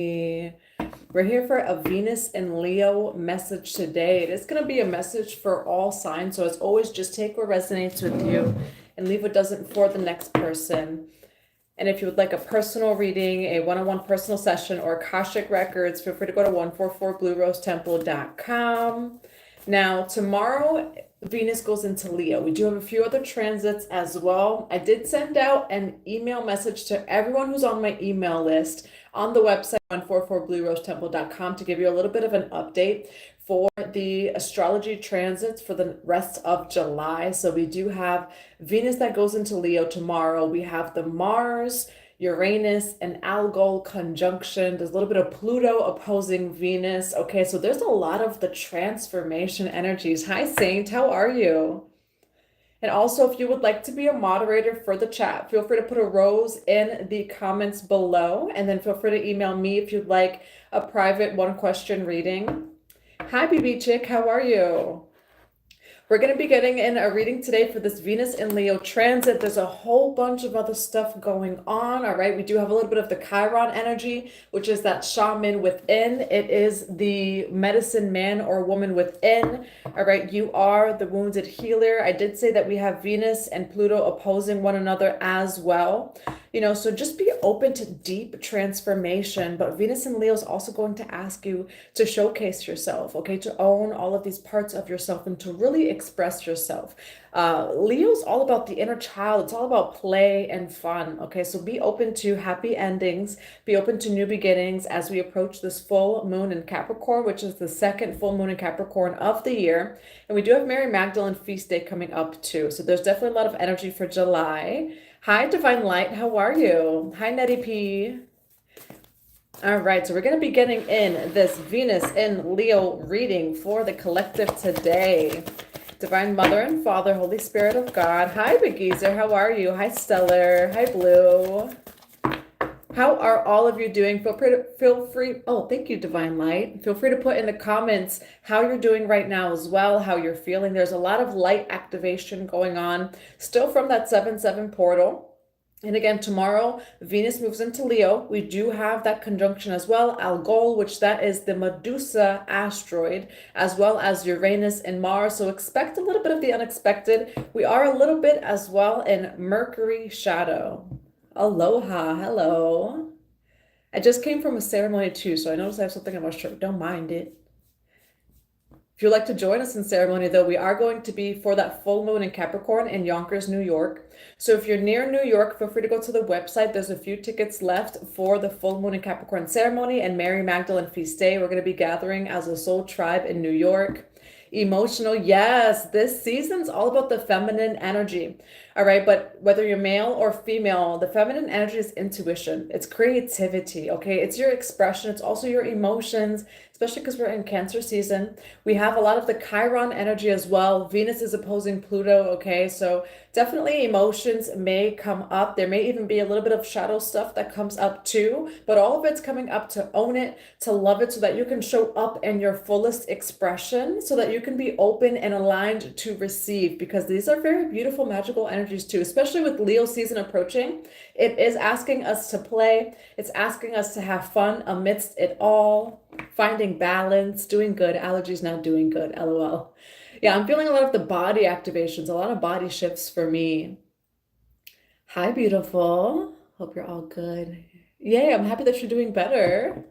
We're here for a Venus and Leo message today. It is going to be a message for all signs. So as always, just take what resonates with you and leave what doesn't for the next person. And if you would like a personal reading, a one-on-one personal session, or Akashic Records, feel free to go to 144bluerosetemple.com. Now, tomorrow, Venus goes into Leo. We do have a few other transits as well. I did send out an email message to everyone who's on my email list on the website 144bluerosetemple.com to give you a little bit of an update for the astrology transits for the rest of July. So we do have Venus that goes into Leo tomorrow. We have the Mars, Uranus, and Algol conjunction. There's a little bit of Pluto opposing Venus. Okay, so there's a lot of the transformation energies. Hi, Saint. How are you? And also, if you would like to be a moderator for the chat, feel free to put a rose in the comments below. And then feel free to email me if you'd like a private one-question reading. Hi, BB Chick. How are you? We're going to be getting in a reading today for this Venus in Leo transit. There's a whole bunch of other stuff going on, all right? We do have a little bit of the Chiron energy, which is that shaman within. It is the medicine man or woman within, all right? You are the wounded healer. I did say that we have Venus and Pluto opposing one another as well. You know, so just be open to deep transformation. But Venus in Leo is also going to ask you to showcase yourself, okay? To own all of these parts of yourself and to really express yourself. Leo's all about the inner child. It's all about play and fun, okay? So be open to happy endings. Be open to new beginnings as we approach this full moon in Capricorn, which is the second full moon in Capricorn of the year. And we do have Mary Magdalene feast day coming up too. So there's definitely a lot of energy for July. Hi, Divine Light. How are you? Hi, Nettie P. All right, so we're going to be getting in this Venus in Leo reading for the collective today. Divine Mother and Father, Holy Spirit of God. Hi, Big Geezer. How are you? Hi, Stellar. Hi, Blue. How are all of you doing? Feel free. Oh, thank you, Divine Light. Feel free to put in the comments how you're doing right now as well, how you're feeling. There's a lot of light activation going on still from that 7-7 portal. And again, tomorrow, Venus moves into Leo. We do have that conjunction as well, Algol, which that is the Medusa asteroid, as well as Uranus and Mars. So expect a little bit of the unexpected. We are a little bit as well in Mercury shadow. Aloha, hello. I just came from a ceremony too, so I noticed I have something on my shirt. Don't mind it. If you'd like to join us in ceremony, though, we are going to be for that full moon in Capricorn in Yonkers, New York. So if you're near New York, feel free to go to the website. There's a few tickets left for the full moon in Capricorn ceremony and Mary Magdalene feast day. We're going to be gathering as a soul tribe in New York. Emotional, yes, this season's all about the feminine energy. All right, but whether you're male or female, the feminine energy is intuition, it's creativity, okay? It's your expression, it's also your emotions, especially because we're in Cancer season. We have a lot of the Chiron energy as well. Venus is opposing Pluto, okay? So definitely emotions may come up. There may even be a little bit of shadow stuff that comes up too, but all of it's coming up to own it, to love it, so that you can show up in your fullest expression, so that you can be open and aligned to receive, because these are very beautiful, magical energies too, especially with Leo season approaching. It is asking us to play. It's asking us to have fun amidst it all, finding balance, doing good. Allergies now doing good, LOL. Yeah, I'm feeling a lot of the body activations, a lot of body shifts for me. Hi, beautiful. Hope you're all good. Yay, I'm happy that you're doing better.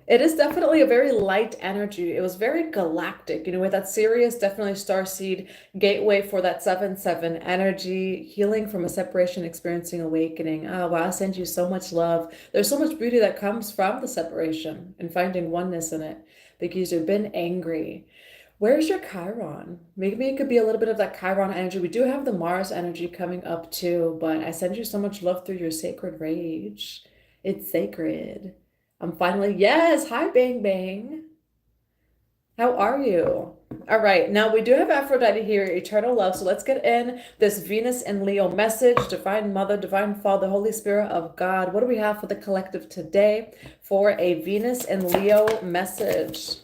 It is definitely a very light energy. It was very galactic, you know, with that Sirius, definitely starseed gateway for that 7-7 energy, healing from a separation, experiencing awakening. Oh, wow, I send you so much love. There's so much beauty that comes from the separation and finding oneness in it, because you've been angry. Where's your Chiron? Maybe it could be a little bit of that Chiron energy. We do have the Mars energy coming up too, but I send you so much love through your sacred rage. It's sacred. I'm finally, yes, hi, Bang Bang. How are you? All right, now we do have Aphrodite here, eternal love. So let's get in this Venus and Leo message. Divine Mother, Divine Father, Holy Spirit of God. What do we have for the collective today for a Venus and Leo message?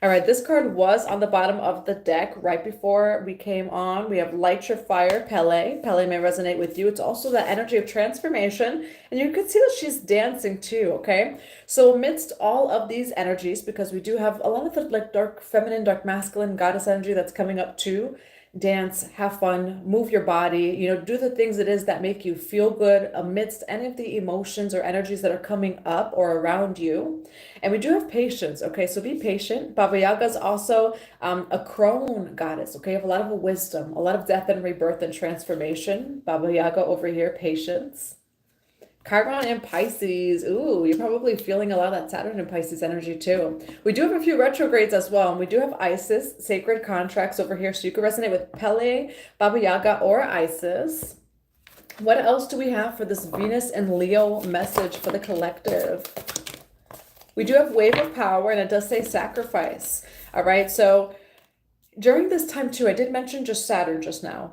All right, this card was on the bottom of the deck right before we came on. We have Light Your Fire, Pele. Pele may resonate with you. It's also that energy of transformation. And you can see that she's dancing too, okay? So amidst all of these energies, because we do have a lot of the like dark feminine, dark masculine goddess energy that's coming up too. Dance, have fun, move your body, do the things it is that make you feel good amidst any of the emotions or energies that are coming up or around you. And we do have patience, okay? So be patient. Baba Yaga is also a crone goddess, okay? You have a lot of wisdom, a lot of death and rebirth and transformation. Baba Yaga over here, patience. Chiron and Pisces. Ooh, you're probably feeling a lot of that Saturn and Pisces energy too. We do have a few retrogrades as well. And we do have Isis, sacred contracts over here. So you can resonate with Pele, Baba Yaga, or Isis. What else do we have for this Venus and Leo message for the collective? We do have wave of power, and it does say sacrifice. All right. So during this time too, I did mention just Saturn just now.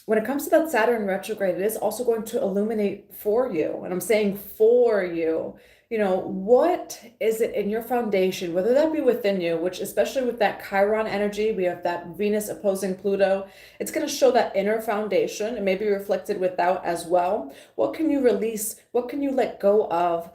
When it comes to that Saturn retrograde, it is also going to illuminate for you. And I'm saying for you, what is it in your foundation, whether that be within you, which especially with that Chiron energy, we have that Venus opposing Pluto. It's going to show that inner foundation and maybe reflected without as well. What can you release? What can you let go of?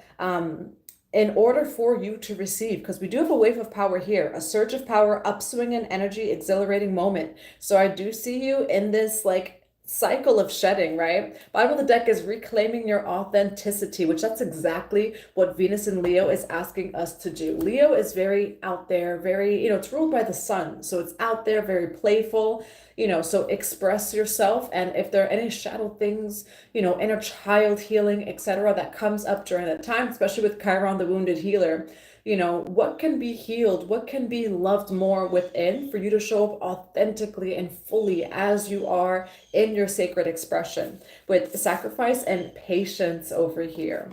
In order for you to receive, because we do have a wave of power here, a surge of power, upswing in energy, exhilarating moment. So I do see you in this like cycle of shedding, right? Bottom of the deck is reclaiming your authenticity, which that's exactly what Venus and Leo is asking us to do. Leo is very out there, very, it's ruled by the sun. So it's out there, very playful, so express yourself. And if there are any shadow things, inner child healing, etc., that comes up during that time, especially with Chiron, the wounded healer, what can be healed, what can be loved more within for you to show up authentically and fully as you are in your sacred expression with sacrifice and patience over here.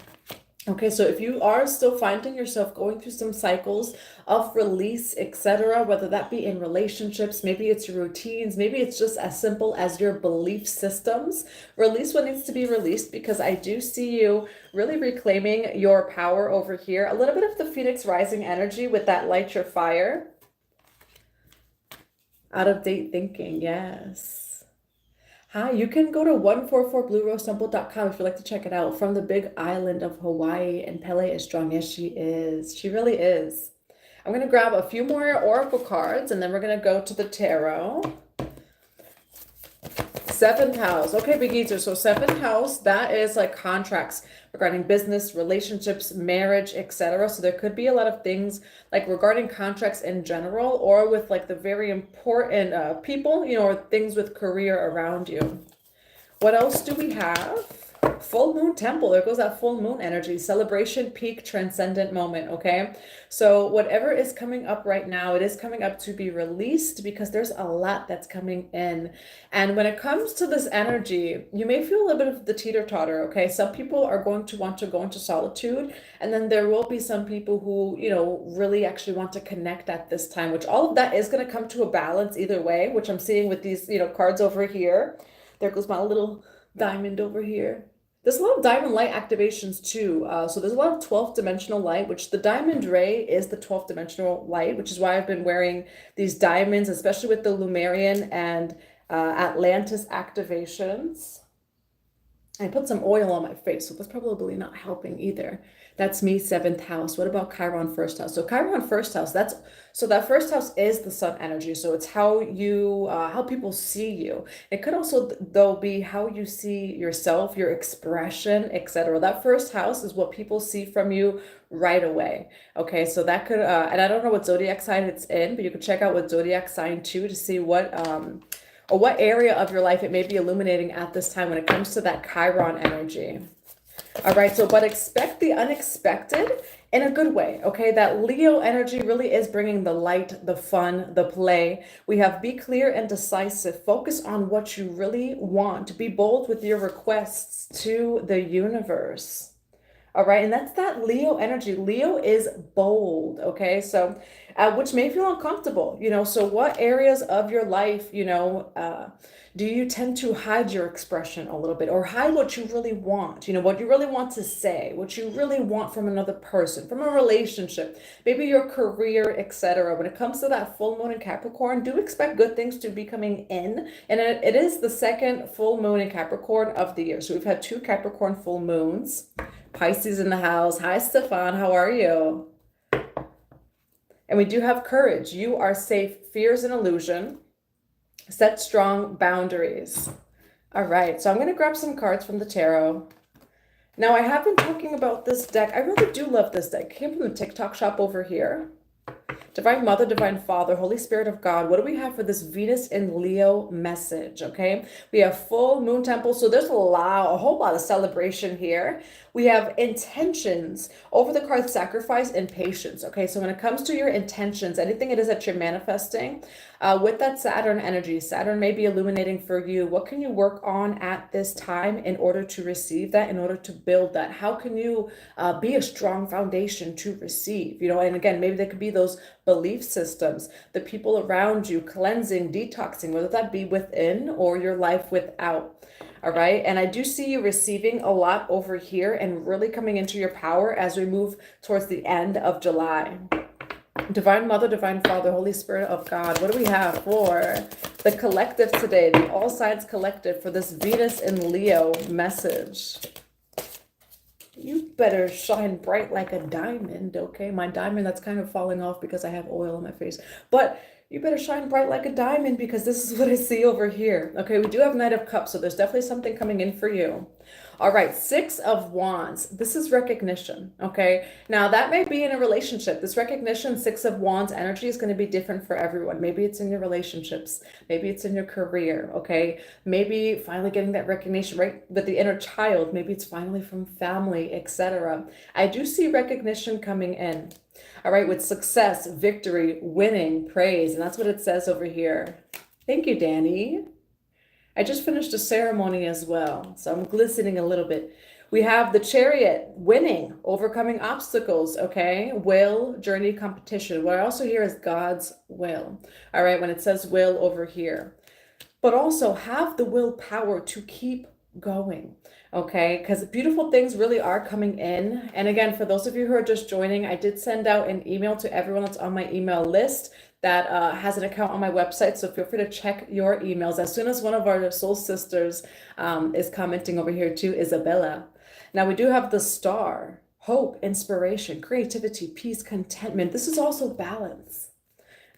Okay, so if you are still finding yourself going through some cycles of release, etc., whether that be in relationships, maybe it's your routines, maybe it's just as simple as your belief systems, release what needs to be released, because I do see you really reclaiming your power over here. A little bit of the Phoenix rising energy with that Light Your Fire. Out of date thinking, yes. Hi, you can go to 144bluerosetemple.com if you'd like to check it out. From the big island of Hawaii, and Pele is strong. Yes, she is. She really is. I'm going to grab a few more oracle cards, and then we're going to go to the tarot. Seventh house. Okay, Big Eater. So seventh house, that is like contracts regarding business, relationships, marriage, etc. So there could be a lot of things like regarding contracts in general, or with like the very important people, or things with career around you. What else do we have? Full moon temple. There goes that full moon energy. Celebration, peak, transcendent moment. Okay. So whatever is coming up right now, it is coming up to be released, because there's a lot that's coming in. And when it comes to this energy, you may feel a little bit of the teeter-totter. Okay. Some people are going to want to go into solitude. And then there will be some people who, really actually want to connect at this time, which all of that is going to come to a balance either way, which I'm seeing with these, cards over here. There goes my little diamond over here. There's a lot of diamond light activations too. So there's a lot of 12th dimensional light, which the diamond ray is the 12th dimensional light, which is why I've been wearing these diamonds, especially with the Lumerian and Atlantis activations. I put some oil on my face, so that's probably not helping either. That's me, seventh house. What about Chiron first house? So Chiron first house, that first house is the sun energy. So it's how you, how people see you. It could also though be how you see yourself, your expression, etc. That first house is what people see from you right away. Okay, so that could, and I don't know what zodiac sign it's in, but you could check out what zodiac sign too to see what, or what area of your life it may be illuminating at this time when it comes to that Chiron energy. All right, so but expect the unexpected in a good way, okay? That Leo energy really is bringing the light, the fun, the play. We have be clear and decisive. Focus on what you really want. Be bold with your requests to the universe. All right, and that's that Leo energy. Leo is bold, okay? So, which may feel uncomfortable, So, what areas of your life, do you tend to hide your expression a little bit or hide what you really want, what you really want to say, what you really want from another person, from a relationship, maybe your career, etc. When it comes to that full moon in Capricorn, do expect good things to be coming in. And it is the second full moon in Capricorn of the year. So, we've had 2 Capricorn full moons. Pisces in the house. Hi, Stefan. How are you? And we do have courage. You are safe. Fears an illusion. Set strong boundaries. All right. So I'm going to grab some cards from the tarot. Now, I have been talking about this deck. I really do love this deck. It came from the TikTok shop over here. Divine Mother, Divine Father, Holy Spirit of God, what do we have for this Venus in Leo message, okay? We have full moon temple, so there's a whole lot of celebration here. We have intentions over the card sacrifice and patience, okay? So when it comes to your intentions, anything it is that you're manifesting, with that Saturn energy, Saturn may be illuminating for you. What can you work on at this time in order to receive that, in order to build that? How can you be a strong foundation to receive, And again, maybe there could be those belief systems, the people around you, cleansing, detoxing, whether that be within or your life without. All right. And I do see you receiving a lot over here and really coming into your power as we move towards the end of July. Divine Mother, Divine Father, Holy Spirit of God, what do we have for the collective today, the All Signs Collective, for this Venus in Leo message? You better shine bright like a diamond, okay? My diamond that's kind of falling off because I have oil on my face. But you better shine bright like a diamond because this is what I see over here. Okay, we do have Knight of Cups, so there's definitely something coming in for you. All right, 6 of Wands. This is recognition, okay? Now, that may be in a relationship. This recognition, 6 of Wands energy is going to be different for everyone. Maybe it's in your relationships. Maybe it's in your career, okay? Maybe finally getting that recognition, right, with the inner child. Maybe it's finally from family, etc. I do see recognition coming in. All right, with success, victory, winning, praise. And that's what it says over here. Thank you, Danny. I just finished a ceremony as well, so I'm glistening a little bit. We have the Chariot, winning, overcoming obstacles, okay? Will, journey, competition. What I also hear is God's will. All right, when it says will over here. But also have the willpower to keep going, okay? Because beautiful things really are coming in. And again, for those of you who are just joining, I did send out an email to everyone that's on my email list that has an account on my website. So feel free to check your emails. As soon as one of our soul sisters is commenting over here too, Isabella. Now we do have the Star, hope, inspiration, creativity, peace, contentment. This is also balance.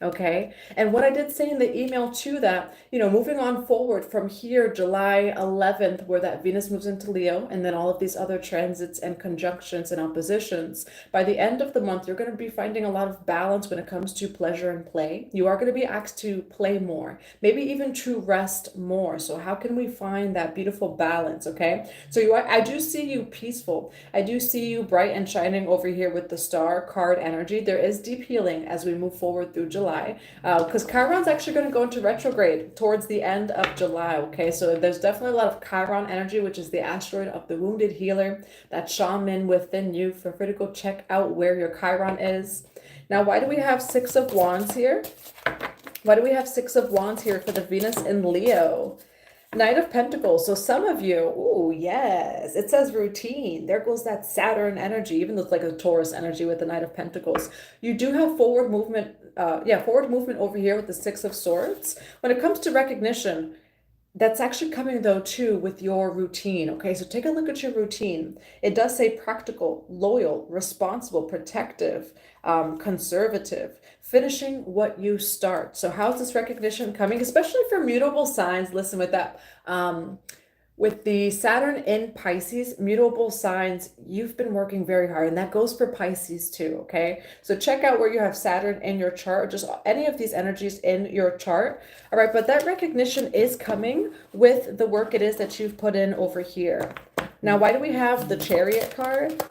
Okay. And what I did say in the email too, that, moving on forward from here, July 11th, where that Venus moves into Leo, and then all of these other transits and conjunctions and oppositions, by the end of the month, you're going to be finding a lot of balance when it comes to pleasure and play. You are going to be asked to play more, maybe even to rest more. So how can we find that beautiful balance? Okay. So I do see you peaceful. I do see you bright and shining over here with the Star card energy. There is deep healing as we move forward through July. Because Chiron's actually going to go into retrograde towards the end of July, okay? So there's definitely a lot of Chiron energy, which is the asteroid of the wounded healer, that shaman within you. Feel free to go check out where your Chiron is. Now, why do we have 6 of Wands here? Why do we have 6 of Wands here for the Venus in Leo? Knight of Pentacles. So some of you, oh yes, it says routine. There goes that Saturn energy, even though it's like a Taurus energy with the Knight of Pentacles. You do have forward movement, forward movement over here with the 6 of Swords. When it comes to recognition, that's actually coming though too with your routine. Okay, so take a look at your routine. It does say practical, loyal, responsible, protective, conservative, finishing what you start. So how's this recognition coming, especially for mutable signs? Listen, with that, with the Saturn in Pisces, mutable signs, you've been working very hard, and that goes for Pisces too, okay? So check out where you have Saturn in your chart, just any of these energies in your chart. All right, but that recognition is coming with the work it is that you've put in over here. Now, why do we have the Chariot card?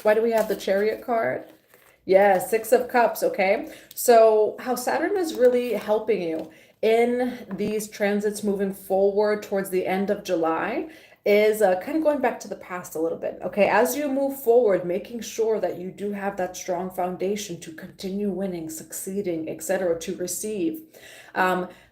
Why do we have the Chariot card? Yeah, 6 of Cups, okay? So how Saturn is really helping you in these transits moving forward towards the end of July, is kind of going back to the past a little bit. Okay, as you move forward, making sure that you do have that strong foundation to continue winning, succeeding, etc., to receive.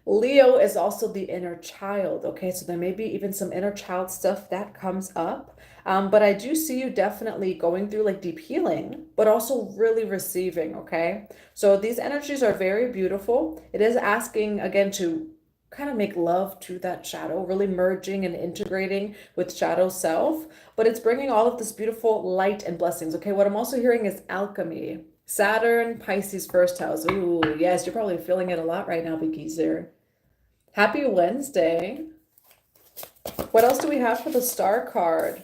Leo is also the inner child. Okay, so there may be even some inner child stuff that comes up. But I do see you definitely going through like deep healing, but also really receiving. Okay, so these energies are very beautiful. It is asking again to kind of make love to that shadow, really merging and integrating with shadow self, but it's bringing all of this beautiful light and blessings. Okay, what I'm also hearing is alchemy. Saturn, Pisces, first house. Ooh, yes, you're probably feeling it a lot right now, Big Geezer. Happy Wednesday. What else do we have for the star card?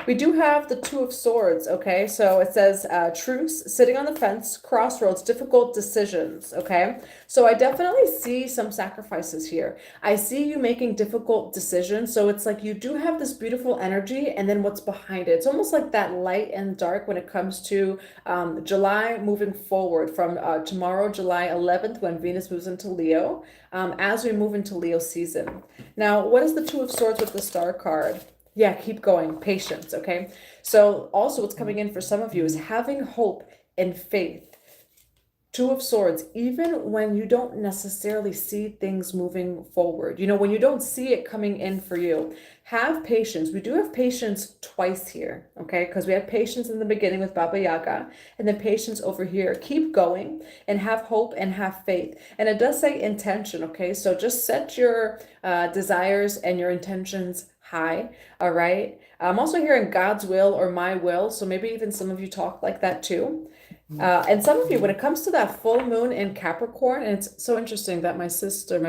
We do have the Two of Swords, okay? So it says truce, sitting on the fence, crossroads, difficult decisions, okay? So I definitely see some sacrifices here. I see you making difficult decisions. So it's like you do have this beautiful energy and then what's behind it. It's almost like that light and dark when it comes to July moving forward from tomorrow, July 11th, when Venus moves into Leo, as we move into Leo season. Now, what is the Two of Swords with the star card? Yeah, keep going. Patience, okay? So also what's coming in for some of you is having hope and faith. Two of Swords, even when you don't necessarily see things moving forward, you know, when you don't see it coming in for you, have patience. We do have patience twice here, okay? Because we have patience in the beginning with Baba Yaga and then patience over here. Keep going and have hope and have faith. And it does say intention, okay? So just set your desires and your intentions high, all right? I'm also hearing God's will or my will, so maybe even some of you talk like that too. And some of you, when it comes to that full moon in Capricorn, and it's so interesting that my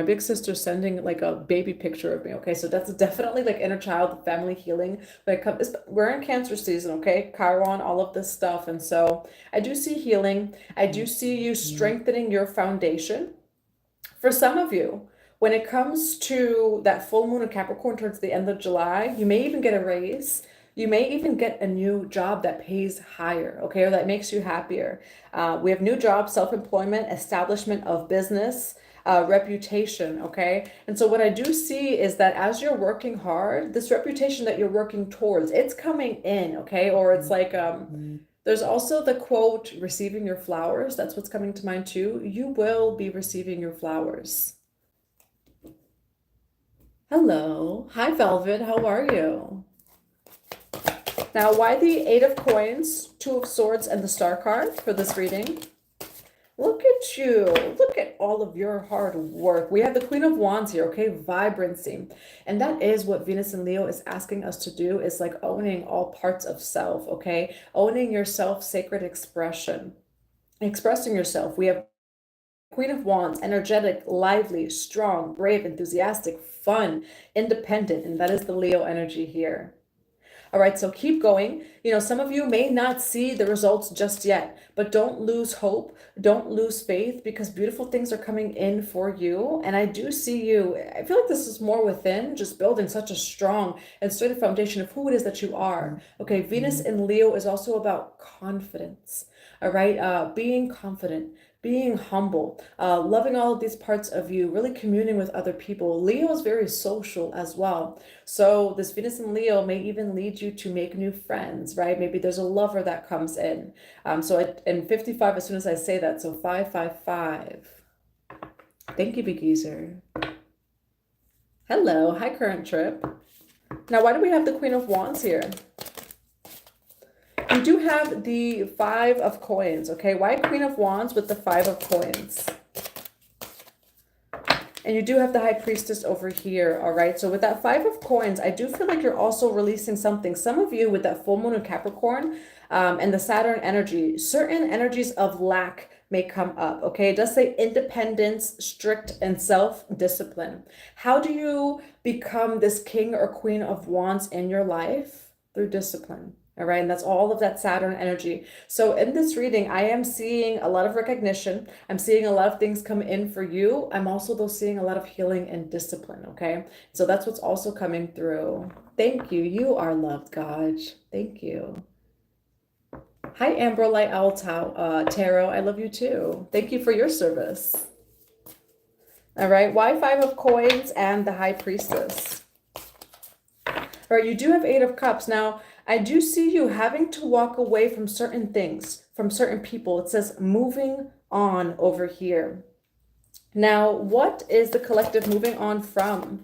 big sister, sending like a baby picture of me, okay? So that's definitely like inner child, family healing. When it comes, we're in Cancer season, okay? Chiron, all of this stuff. And so I do see healing. I do see you strengthening your foundation. For some of you, when it comes to that full moon in Capricorn towards the end of July, you may even get a raise. You may even get a new job that pays higher, okay, or that makes you happier. We have new jobs, self-employment, establishment of business, reputation, okay? And so what I do see is that as you're working hard, this reputation that you're working towards, it's coming in, okay? Or it's like, there's also the quote, receiving your flowers. That's what's coming to mind too. You will be receiving your flowers. Hello. Hi, Velvet. How are you? Now, why the Eight of Coins, Two of Swords, and the Star card for this reading? Look at you. Look at all of your hard work. We have the Queen of Wands here, okay? Vibrancy. And that is what Venus and Leo is asking us to do, is like owning all parts of self, okay? Owning your self-sacred expression. Expressing yourself. We have Queen of Wands, energetic, lively, strong, brave, enthusiastic, fun, independent, and that is the Leo energy here. All right, so keep going. You know, some of you may not see the results just yet, but don't lose hope. Don't lose faith, because beautiful things are coming in for you. And I do see you, I feel like this is more within, just building such a strong and sturdy foundation of who it is that you are. Okay, Venus in Leo is also about confidence. All right, being confident, being humble, loving all of these parts of you, really communing with other people. Leo is very social as well. So this Venus in Leo may even lead you to make new friends, right? Maybe there's a lover that comes in. In 55, as soon as I say that, so 555. Thank you, Big Geezer. Hello, hi, Current Trip. Now, why do we have the Queen of Wands here? We do have the Five of Coins, okay? Why Queen of Wands with the Five of Coins? And you do have the High Priestess over here, all right? So with that Five of Coins, I do feel like you're also releasing something. Some of you with that full moon in Capricorn and the Saturn energy, certain energies of lack may come up, okay? It does say independence, strict, and self-discipline. How do you become this King or Queen of Wands in your life? Through discipline. All right, and that's all of that Saturn energy. So in this reading, I am seeing a lot of recognition. I'm seeing a lot of things come in for you. I'm also though seeing a lot of healing and discipline, okay? So that's what's also coming through. Thank you. You are loved, Gaj. Thank you. Hi, Amber Light Owl Tarot. I love you too. Thank you for your service. All right, why Five of Coins and the High Priestess? All right, you do have Eight of Cups. Now, I do see you having to walk away from certain things, from certain people. It says moving on over here. Now, what is the collective moving on from?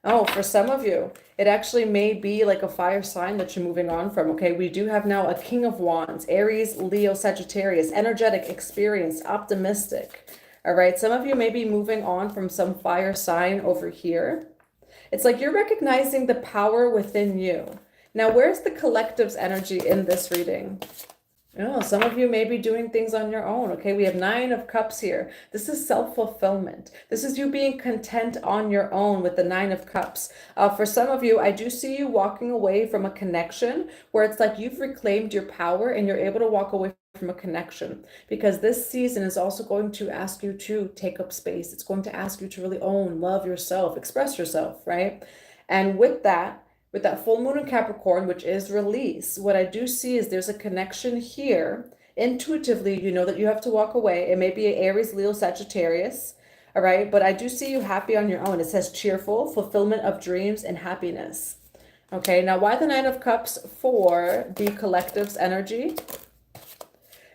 Oh, for some of you, it actually may be like a fire sign that you're moving on from, okay? We do have now a King of Wands, Aries, Leo, Sagittarius, energetic, experienced, optimistic. All right, some of you may be moving on from some fire sign over here. It's like you're recognizing the power within you. Now, where's the collective's energy in this reading? Oh, some of you may be doing things on your own. Okay, we have Nine of Cups here. This is self-fulfillment. This is you being content on your own with the Nine of Cups. For some of you, I do see you walking away from a connection where it's like you've reclaimed your power and you're able to walk away from a connection, because this season is also going to ask you to take up space. It's going to ask you to really own, love yourself, express yourself, right? And with that full moon in Capricorn, which is release, what I do see is there's a connection here. Intuitively, you know that you have to walk away. It may be an Aries, Leo, Sagittarius, all right? But I do see you happy on your own. It says cheerful, fulfillment of dreams, and happiness. Okay, now why the Nine of Cups for the collective's energy?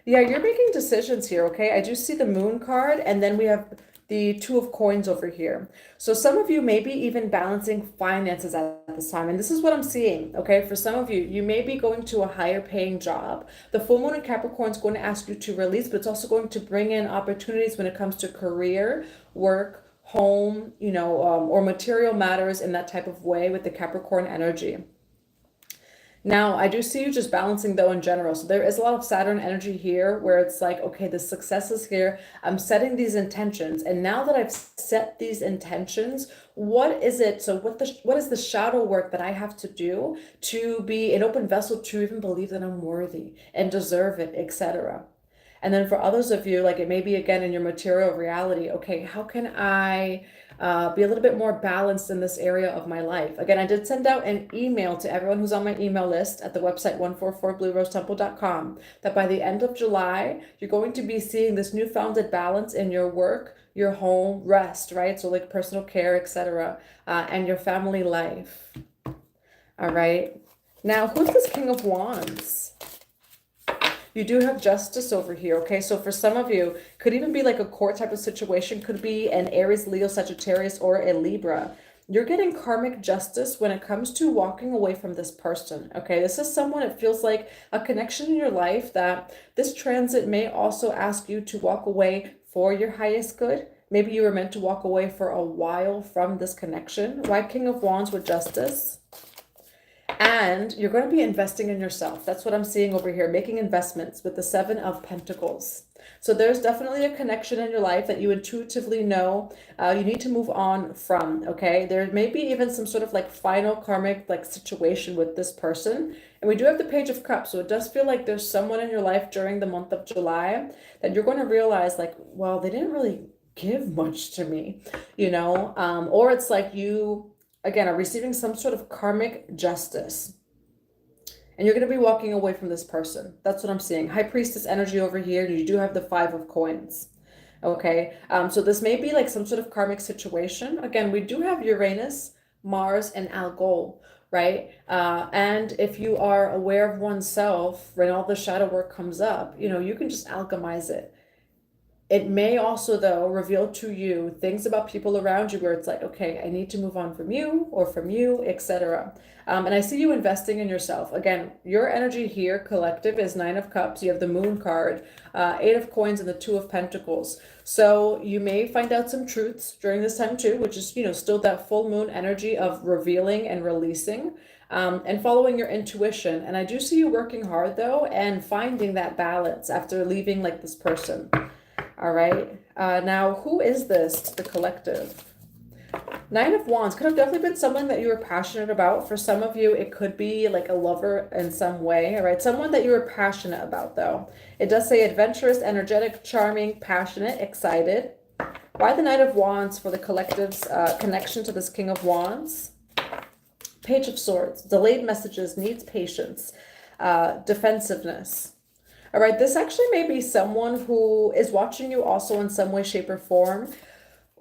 Yeah, you're making decisions here, okay? I do see the Moon card, and then we have the Two of Coins over here. So some of you may be even balancing finances at this time. And this is what I'm seeing, okay? For some of you, you may be going to a higher paying job. The full moon in Capricorn is going to ask you to release, but it's also going to bring in opportunities when it comes to career, work, home, you know, or material matters in that type of way with the Capricorn energy. Now, I do see you just balancing though in general. So there is a lot of Saturn energy here where it's like, okay, the success is here. I'm setting these intentions. And now that I've set these intentions, what is it? So what is the shadow work that I have to do to be an open vessel to even believe that I'm worthy and deserve it, etc. And then for others of you, like it may be again in your material reality, okay, how can I be a little bit more balanced in this area of my life? Again, I did send out an email to everyone who's on my email list at the website 144bluerosetemple.com that by the end of July, you're going to be seeing this newfounded balance in your work, your home, rest, right? So like personal care, etc., and your family life. All right. Now, who's this King of Wands? You do have justice over here, okay? So for some of you, could even be like a court type of situation, could be an Aries, Leo, Sagittarius, or a Libra. You're getting karmic justice when it comes to walking away from this person, okay? This is someone, it feels like a connection in your life that this transit may also ask you to walk away for your highest good. Maybe you were meant to walk away for a while from this connection. Why King of Wands with justice? And you're going to be investing in yourself. That's what I'm seeing over here, making investments with the Seven of Pentacles. So there's definitely a connection in your life that you intuitively know you need to move on from, okay? There may be even some sort of like final karmic like situation with this person. And we do have the Page of Cups. So it does feel like there's someone in your life during the month of July that you're going to realize like, well, they didn't really give much to me, you know? Or it's like you again, are receiving some sort of karmic justice. And you're going to be walking away from this person. That's what I'm seeing. High Priestess energy over here. And you do have the Five of Coins. Okay. So this may be like some sort of karmic situation. Again, we do have Uranus, Mars, and Algol, right? And if you are aware of oneself, when all the shadow work comes up, you know, you can just alchemize it. It may also, though, reveal to you things about people around you where it's like, okay, I need to move on from you or from you, etc. And I see you investing in yourself. Again, your energy here, collective, is Nine of Cups. You have the Moon card, Eight of Coins, and the Two of Pentacles. So you may find out some truths during this time too, which is, you know, still that full moon energy of revealing and releasing. And following your intuition. And I do see you working hard, though, and finding that balance after leaving like this person. All right. Now, who is this to the collective? Nine of Wands could have definitely been someone that you were passionate about. For some of you, it could be like a lover in some way. All right. Someone that you were passionate about, though. It does say adventurous, energetic, charming, passionate, excited. Why the Knight of Wands for the collective's connection to this King of Wands? Page of Swords, delayed messages, needs patience, defensiveness. All right, this actually may be someone who is watching you also in some way, shape, or form.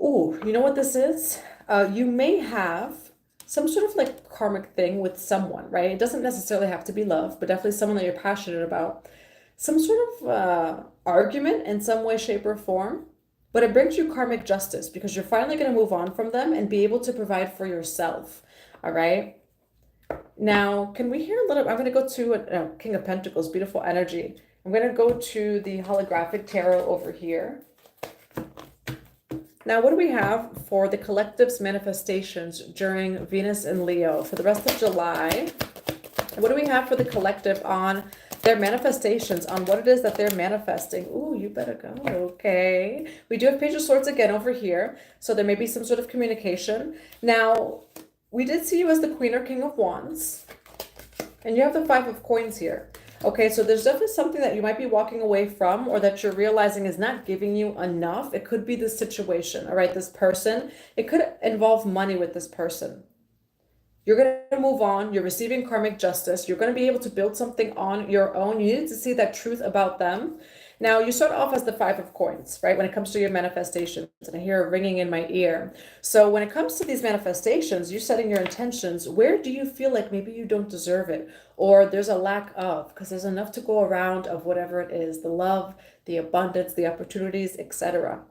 Ooh, you know what this is? You may have some sort of like karmic thing with someone, right? It doesn't necessarily have to be love, but definitely someone that you're passionate about. Some sort of argument in some way, shape, or form. But it brings you karmic justice because you're finally going to move on from them and be able to provide for yourself. All right. Now, can we hear a little? I'm going to go to King of Pentacles, beautiful energy. I'm going to go to the holographic tarot over here. Now, what do we have for the collective's manifestations during Venus and Leo for the rest of July? What do we have for the collective on their manifestations, on what it is that they're manifesting? Ooh, you better go. Okay. We do have Page of Swords again over here. So there may be some sort of communication. Now, we did see you as the Queen or King of Wands. And you have the Five of Coins here. Okay, so there's definitely something that you might be walking away from or that you're realizing is not giving you enough. It could be this situation, all right, this person. It could involve money with this person. You're going to move on. You're receiving karmic justice. You're going to be able to build something on your own. You need to see that truth about them. Now, you start off as the Five of Coins, right? When it comes to your manifestations, and I hear a ringing in my ear. So when it comes to these manifestations, you're setting your intentions. Where do you feel like maybe you don't deserve it? Or there's a lack of, because there's enough to go around of whatever it is, the love, the abundance, the opportunities, etc.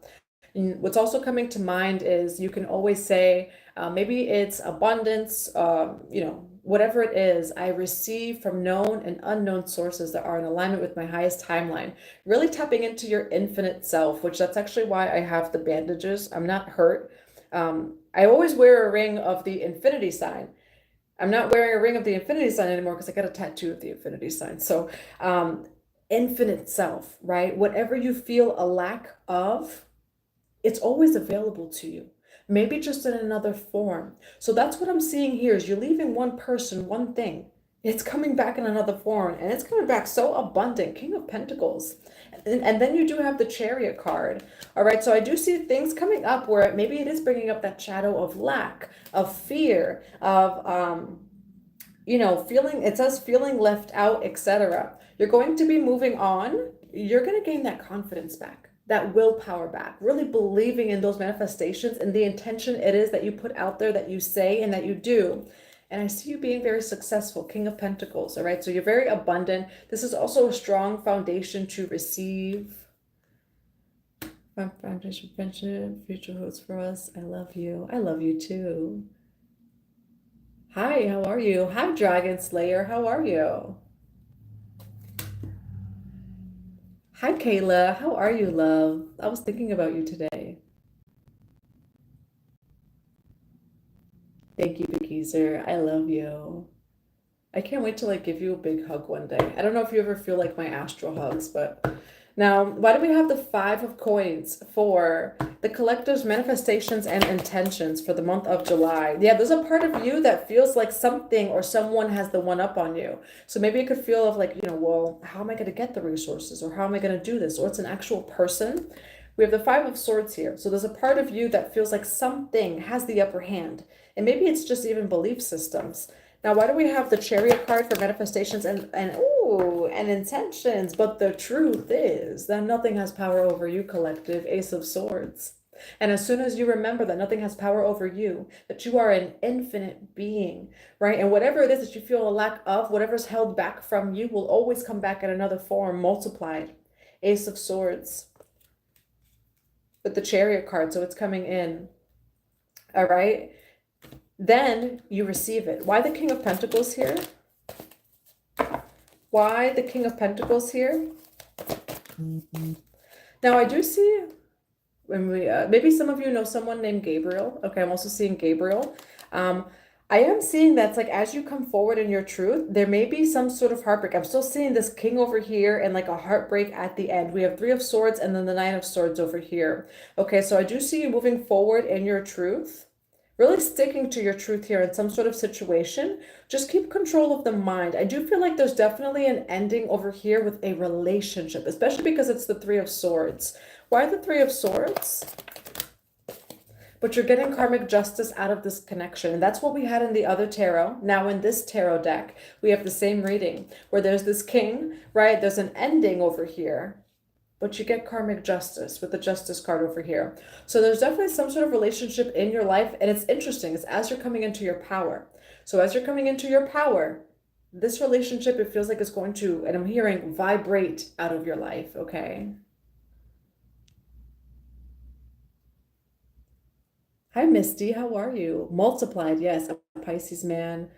And what's also coming to mind is you can always say, maybe it's abundance, whatever it is, I receive from known and unknown sources that are in alignment with my highest timeline. Really tapping into your infinite self, which that's actually why I have the bandages. I'm not hurt. I always wear a ring of the infinity sign. I'm not wearing a ring of the infinity sign anymore because I got a tattoo of the infinity sign. So infinite self, right? Whatever you feel a lack of, it's always available to you. Maybe just in another form. So that's what I'm seeing here is you're leaving one person, one thing. It's coming back in another form, and it's coming back so abundant. King of Pentacles. And then you do have the Chariot card. All right, so I do see things coming up where maybe it is bringing up that shadow of lack, of fear, of, it says feeling left out, etc. You're going to be moving on. You're going to gain that confidence back, that willpower back, really believing in those manifestations and the intention it is that you put out there, that you say and that you do. And I see you being very successful, King of Pentacles, all right? So you're very abundant. This is also a strong foundation to receive. Foundation, friendship, future hopes for us. I love you. I love you too. Hi, how are you? Hi, Dragon Slayer. How are you? Hi, Kayla. How are you, love? I was thinking about you today. Thank you, Big Geezer. I love you. I can't wait to give you a big hug one day. I don't know if you ever feel like my astral hugs, but now, why do we have the Five of Coins for the collective's manifestations and intentions for the month of July? Yeah, there's a part of you that feels like something or someone has the one up on you. So maybe it could feel of well, how am I going to get the resources? Or how am I going to do this? Or it's an actual person. We have the Five of Swords here. So there's a part of you that feels like something has the upper hand. And maybe it's just even belief systems. Now, why do we have the Chariot card for manifestations and intentions? But the truth is that nothing has power over you, collective. Ace of Swords. And as soon as you remember that nothing has power over you, that you are an infinite being, right? And whatever it is that you feel a lack of, whatever's held back from you will always come back in another form, multiplied. Ace of Swords. With the Chariot card, so it's coming in. All right? Then you receive it. Why the King of Pentacles here? Why the King of Pentacles here? Now I do see, when we maybe some of you know someone named Gabriel. Okay, I'm also seeing Gabriel. I am seeing that's as you come forward in your truth, there may be some sort of heartbreak. I'm still seeing this King over here and a heartbreak at the end. We have Three of Swords and then the Nine of Swords over here. Okay, so I do see you moving forward in your truth. Really sticking to your truth here in some sort of situation. Just keep control of the mind. I do feel like there's definitely an ending over here with a relationship, especially because it's the Three of Swords. Why the Three of Swords? But you're getting karmic justice out of this connection. And that's what we had in the other tarot. Now in this tarot deck, we have the same reading where there's this king, right? There's an ending over here. but you get karmic justice with the justice card over here. So there's definitely some sort of relationship in your life, and it's interesting. It's as you're coming into your power. So as you're coming into your power, this relationship, it feels like it's going to, and I'm hearing, vibrate out of your life, okay? Hi, Misty. How are you? Multiplied, yes. A Pisces man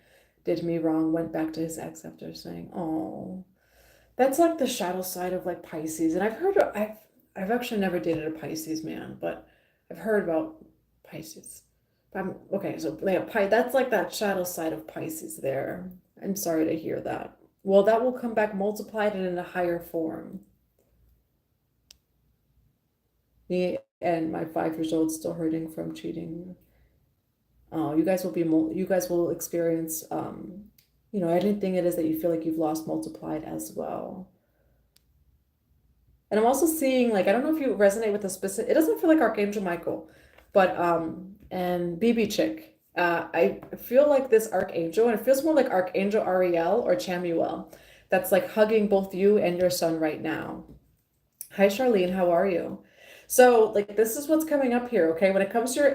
did me wrong, went back to his ex after saying, oh. That's like the shadow side of like Pisces. And I've actually never dated a Pisces man, but I've heard about Pisces. Okay, so yeah, that's like that shadow side of Pisces there. I'm sorry to hear that. Well, that will come back multiplied and in a higher form. Me and my 5 years old still hurting from cheating. Oh, you guys will experience anything it is that you feel like you've lost multiplied as well. And I'm also seeing, like, I don't know if you resonate with the specific, it doesn't feel like Archangel Michael, but and BB Chick. I feel like this Archangel, and it feels more like Archangel Ariel or Chamuel, that's like hugging both you and your son right now. Hi, Charlene, how are you? So, like, this is what's coming up here, okay? When it comes to your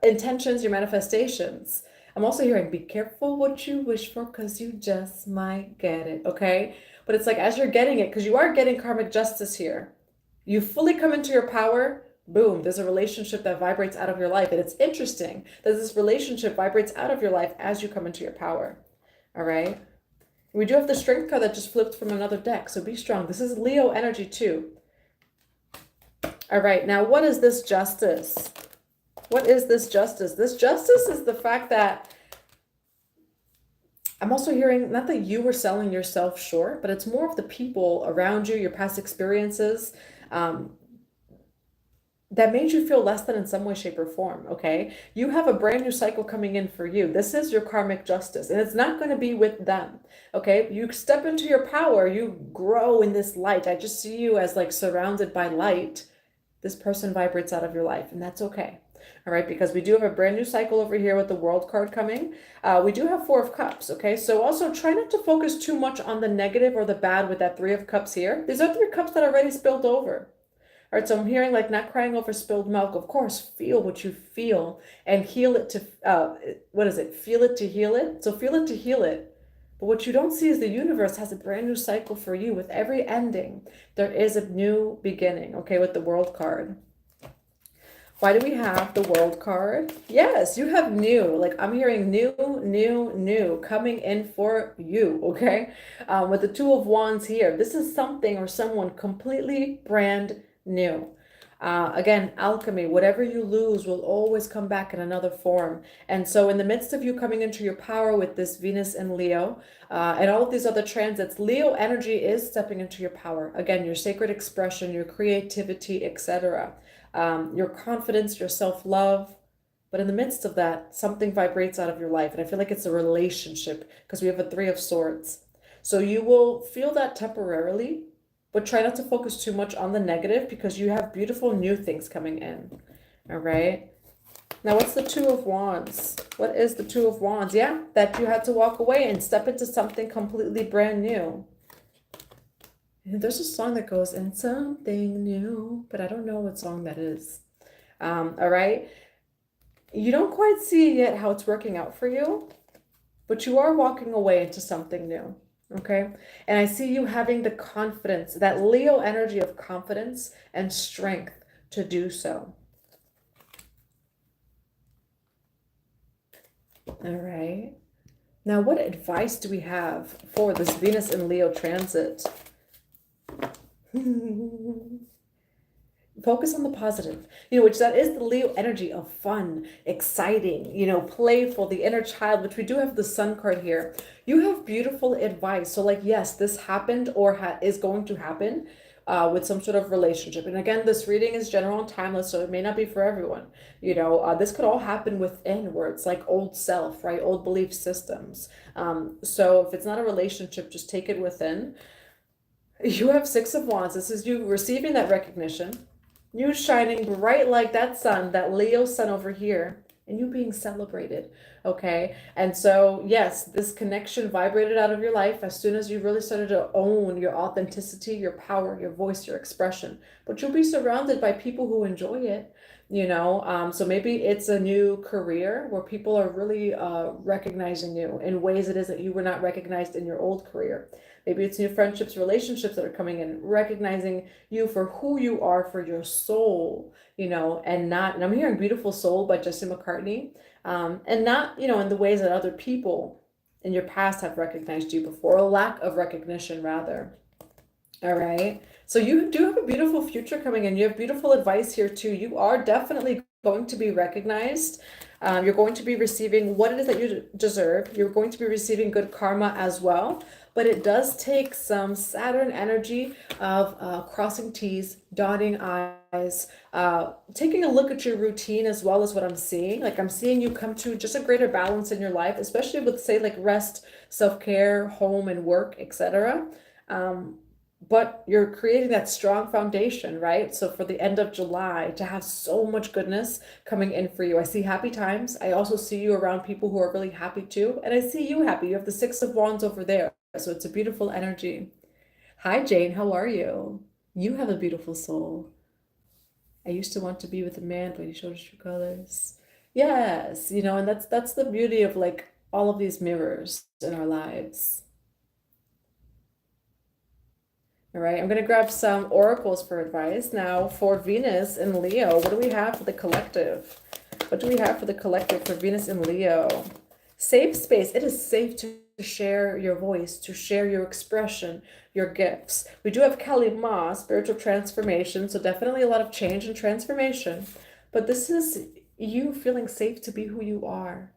intentions, your manifestations, I'm also hearing, be careful what you wish for because you just might get it, okay? But it's like, as you're getting it, because you are getting karmic justice here, you fully come into your power, boom, there's a relationship that vibrates out of your life. And it's interesting that this relationship vibrates out of your life as you come into your power, all right? We do have the strength card that just flipped from another deck, so be strong. This is Leo energy too. All right, now what is this justice? What is this justice? This justice is the fact that I'm also hearing, not that you were selling yourself short, but it's more of the people around you, your past experiences, that made you feel less than in some way, shape, or form, okay? You have a brand new cycle coming in for you. This is your karmic justice, and it's not going to be with them, okay? You step into your power, you grow in this light. I just see you as like surrounded by light. This person vibrates out of your life, and that's okay. All right, because we do have a brand new cycle over here with the World card coming. We do have 4 of Cups, okay? So also try not to focus too much on the negative or the bad with that 3 of Cups here. These are 3 cups that already spilled over. All right, so I'm hearing like not crying over spilled milk. Of course, feel what you feel and heal it to, what is it? Feel it to heal it. So feel it to heal it. But what you don't see is the universe has a brand new cycle for you. With every ending, there is a new beginning, okay, with the World card. Why do we have the World card? Yes, you have new. Like, I'm hearing new coming in for you, okay? With the 2 of Wands here, this is something or someone completely brand new. Again, alchemy, whatever you lose will always come back in another form. And so in the midst of you coming into your power with this Venus and Leo, and all of these other transits, Leo energy is stepping into your power. Again, your sacred expression, your creativity, etc. Your confidence, your self-love. But in the midst of that, something vibrates out of your life. And I feel like it's a relationship because we have a 3 of Swords. So you will feel that temporarily, but try not to focus too much on the negative because you have beautiful new things coming in. All right. Now, what's the 2 of Wands? What is the 2 of Wands? Yeah, that you had to walk away and step into something completely brand new. And there's a song that goes, and something new, but I don't know what song that is. All right. You don't quite see yet how it's working out for you, but you are walking away into something new. Okay. And I see you having the confidence, that Leo energy of confidence and strength to do so. All right. Now, what advice do we have for this Venus and Leo transit? Focus on the positive, which that is the Leo energy of fun, exciting, playful, the inner child, which we do have the Sun card here. You have beautiful advice. So like, yes, this happened or is going to happen with some sort of relationship. And again, this reading is general and timeless, so it may not be for everyone. This could all happen within where it's like old self, right? Old belief systems. So if it's not a relationship, just take it within. You have 6 of Wands. This is you receiving that recognition. You shining bright like that sun, that Leo sun over here. and you being celebrated, okay? And so, yes, this connection vibrated out of your life as soon as you really started to own your authenticity, your power, your voice, your expression. But you'll be surrounded by people who enjoy it, you know? So maybe it's a new career where people are really recognizing you in ways it is that you were not recognized in your old career. Maybe it's new friendships, relationships that are coming in, recognizing you for who you are, for your soul, you know, and not, and I'm hearing Beautiful Soul by Jesse McCartney, and not, you know, in the ways that other people in your past have recognized you before, or lack of recognition rather. All right. So you do have a beautiful future coming in. You have beautiful advice here too. You are definitely going to be recognized. You're going to be receiving what it is that you deserve. You're going to be receiving good karma as well. But it does take some Saturn energy of crossing T's, dotting I's, taking a look at your routine as well as what I'm seeing. Like I'm seeing you come to just a greater balance in your life, especially with say like rest, self-care, home and work, etc. But you're creating that strong foundation, right? So for the end of July to have so much goodness coming in for you. I see happy times. I also see you around people who are really happy too. And I see you happy. You have the Six of Wands over there. So it's a beautiful energy. Hi, Jane. How are you? You have a beautiful soul. I used to want to be with a man, but he showed his true colors. Yes, you know, and that's the beauty of like all of these mirrors in our lives. All right, I'm going to grab some oracles for advice. Now, for Venus in Leo, what do we have for the collective? What do we have for the collective for Venus in Leo? Safe space. It is safe to share your voice, to share your expression, your gifts. We do have Kali Ma, spiritual transformation, so definitely a lot of change and transformation. But this is you feeling safe to be who you are,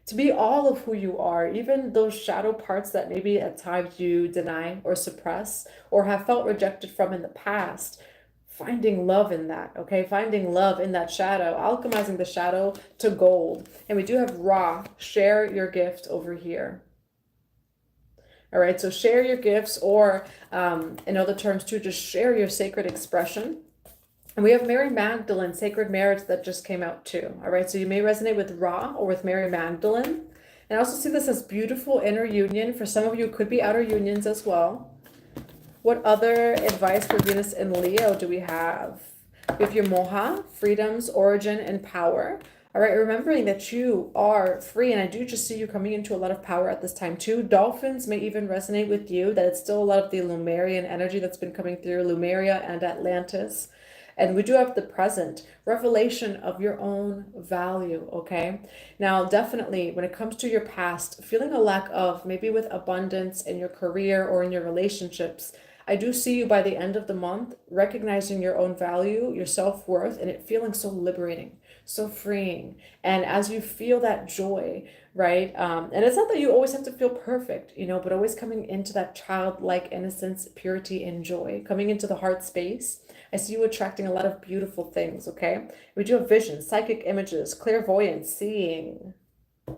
to be all of who you are, even those shadow parts that maybe at times you deny or suppress or have felt rejected from in the past. Finding love in that, okay? Finding love in that shadow, alchemizing the shadow to gold. And we do have Ra, share your gift over here. All right, so share your gifts, or in other terms too, just share your sacred expression. And we have Mary Magdalene, Sacred Marriage, that just came out too. All right, so you may resonate with Ra or with Mary Magdalene. And I also see this as beautiful inner union. For some of you, it could be outer unions as well. What other advice for Venus in Leo do we have? We have your Moha, freedoms, origin, and power. All right, remembering that you are free, and I do just see you coming into a lot of power at this time too. Dolphins may even resonate with you, that it's still a lot of the Lemurian energy that's been coming through, Lemuria and Atlantis. And we do have the present, revelation of your own value, okay? Now, definitely, when it comes to your past, feeling a lack of, maybe with abundance in your career or in your relationships, I do see you by the end of the month recognizing your own value, your self-worth, and it feeling so liberating, so freeing. And as you feel that joy, right? And it's not that you always have to feel perfect, you know, but always coming into that childlike innocence, purity, and joy, coming into the heart space. I see you attracting a lot of beautiful things, okay? We do have vision, psychic images, clairvoyance, seeing. All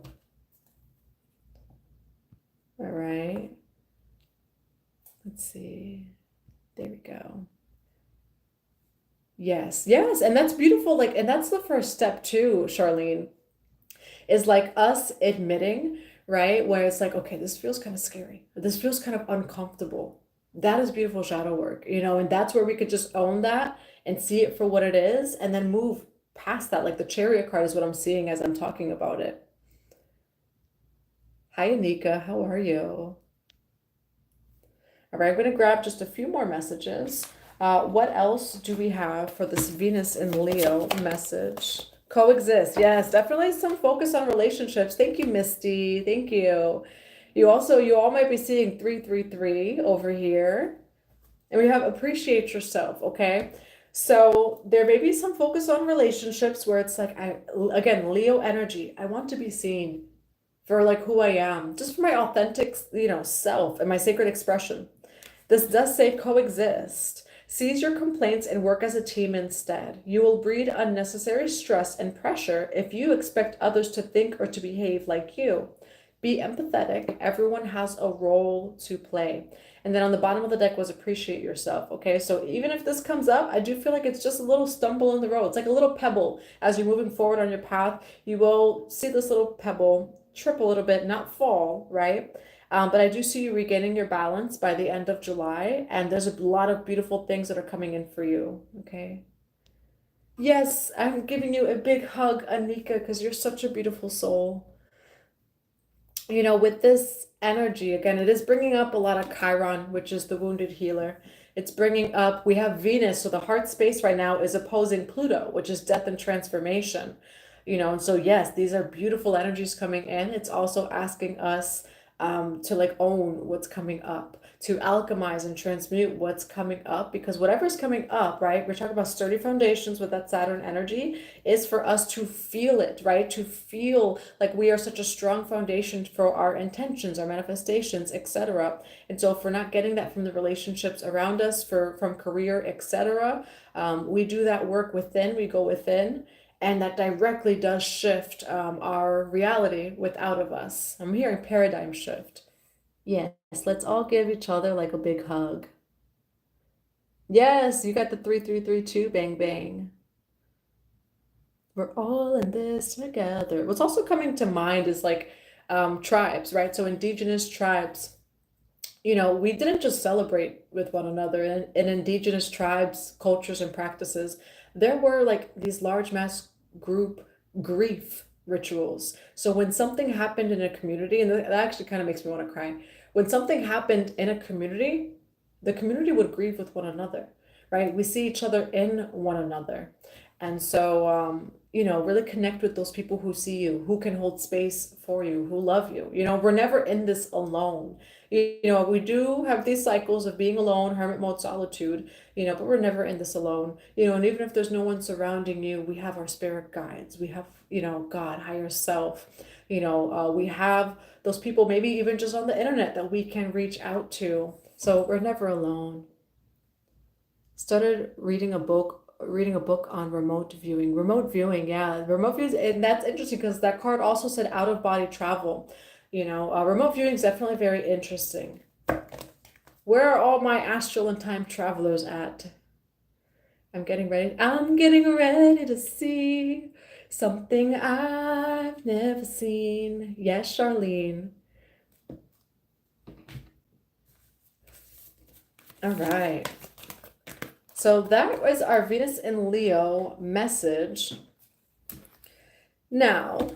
right. Let's see. There we go. Yes, yes. And that's beautiful. Like, and that's the first step too, Charlene, is like us admitting, right? Where it's like, okay, this feels kind of scary. This feels kind of uncomfortable. That is beautiful shadow work, you know, and that's where we could just own that and see it for what it is and then move past that. Like the Chariot card is what I'm seeing as I'm talking about it. Hi, Anika. How are you? All right, I'm going to grab just a few more messages. What else do we have for this Venus in Leo message? Coexist. Yes, definitely some focus on relationships. Thank you, Misty. Thank you. You all might be seeing 333 over here. And we have appreciate yourself, okay? So there may be some focus on relationships where it's like, again, Leo energy. I want to be seen for like who I am, just for my authentic, you know, self and my sacred expression. This does say coexist. Seize your complaints and work as a team instead. You will breed unnecessary stress and pressure if you expect others to think or to behave like you. Be empathetic. Everyone has a role to play. And then on the bottom of the deck was appreciate yourself. Okay, so even if this comes up, I do feel like it's just a little stumble in the road. It's like a little pebble as you're moving forward on your path. You will see this little pebble trip a little bit, not fall, right? But I do see you regaining your balance by the end of July, and there's a lot of beautiful things that are coming in for you. Okay. Yes, I'm giving you a big hug, Anika, because you're such a beautiful soul. You know, with this energy, again, it is bringing up a lot of Chiron, which is the wounded healer. It's bringing up, we have Venus, so the heart space right now is opposing Pluto, which is death and transformation. You know, and so yes, these are beautiful energies coming in. It's also asking us to like own what's coming up, to alchemize and transmute what's coming up, because whatever's coming up, right? We're talking about sturdy foundations with that Saturn energy, is for us to feel it, right? To feel like we are such a strong foundation for our intentions, our manifestations, etc. And so if we're not getting that from the relationships around us, from career, etc., we do that work within, we go within, and that directly does shift our reality with out of us. I'm hearing paradigm shift. Yes, let's all give each other like a big hug. Yes, you got the 3332 bang bang. We're all in this together. What's also coming to mind is like tribes, right? So indigenous tribes, you know, we didn't just celebrate with one another in indigenous tribes, cultures, and practices. There were like these large mass group grief rituals. So when something happened in a community, and that actually kind of makes me want to cry, when something happened in a community, the community would grieve with one another, right? We see each other in one another. And so, you know, really connect with those people who see you, who can hold space for you, who love you. You know, we're never in this alone. You know, we do have these cycles of being alone, hermit mode, solitude, you know, but we're never in this alone. You know, and even if there's no one surrounding you, we have our spirit guides. We have, you know, God, higher self. You know, we have those people, maybe even just on the internet, that we can reach out to. So we're never alone. Started reading a book on remote viewing. Remote viewing, yeah, remote views, and that's interesting because that card also said out of body travel. You know, remote viewing is definitely very interesting. Where are all my astral and time travelers at? I'm getting ready. I'm getting ready to see something I've never seen. Yes, Charlene. All right. So that was our Venus in Leo message. Now,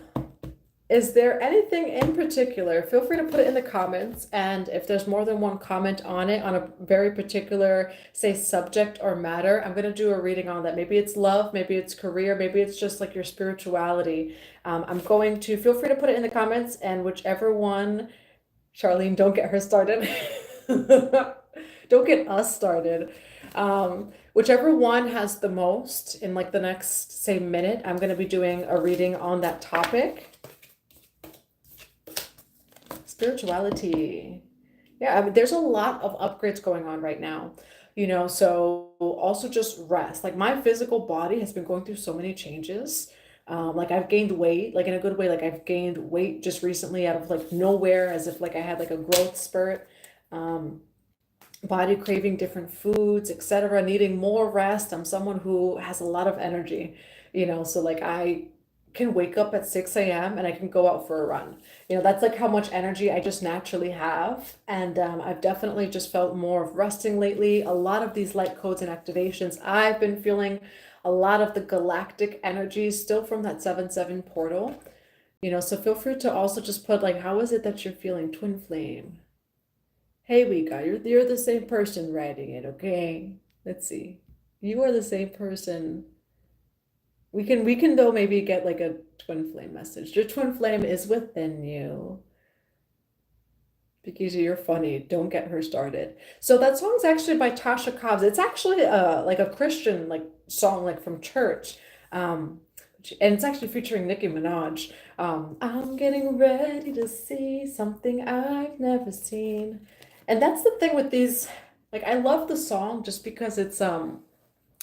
is there anything in particular? Feel free to put it in the comments. And if there's more than one comment on it, on a very particular, say, subject or matter, I'm going to do a reading on that. Maybe it's love, maybe it's career, maybe it's just like your spirituality. I'm going to, feel free to put it in the comments, and whichever one, Charlene, don't get her started. Don't get us started. Whichever one has the most in like the next, say, minute, I'm going to be doing a reading on that topic. Spirituality. Yeah, I mean, there's a lot of upgrades going on right now, you know, so also just rest. Like my physical body has been going through so many changes. Like I've gained weight, like in a good way, like I've gained weight just recently out of like nowhere, as if like I had like a growth spurt. Um, Body craving different foods, etc., needing more rest. I'm someone who has a lot of energy, you know, so like I can wake up at 6 a.m. and I can go out for a run. You know, that's like how much energy I just naturally have. And I've definitely just felt more of resting lately. A lot of these light codes and activations, I've been feeling a lot of the galactic energies still from that 7-7 portal. You know, so feel free to also just put like, how is it that you're feeling, twin flame? Hey, Wika, you're the same person writing it, okay? Let's see. You are the same person. We can though maybe get like a twin flame message. Your twin flame is within you. Because you're funny. Don't get her started. So that song's actually by Tasha Cobbs. It's actually like a Christian like song like from church. And it's actually featuring Nicki Minaj. I'm getting ready to see something I've never seen. And that's the thing with these, like I love the song just because it's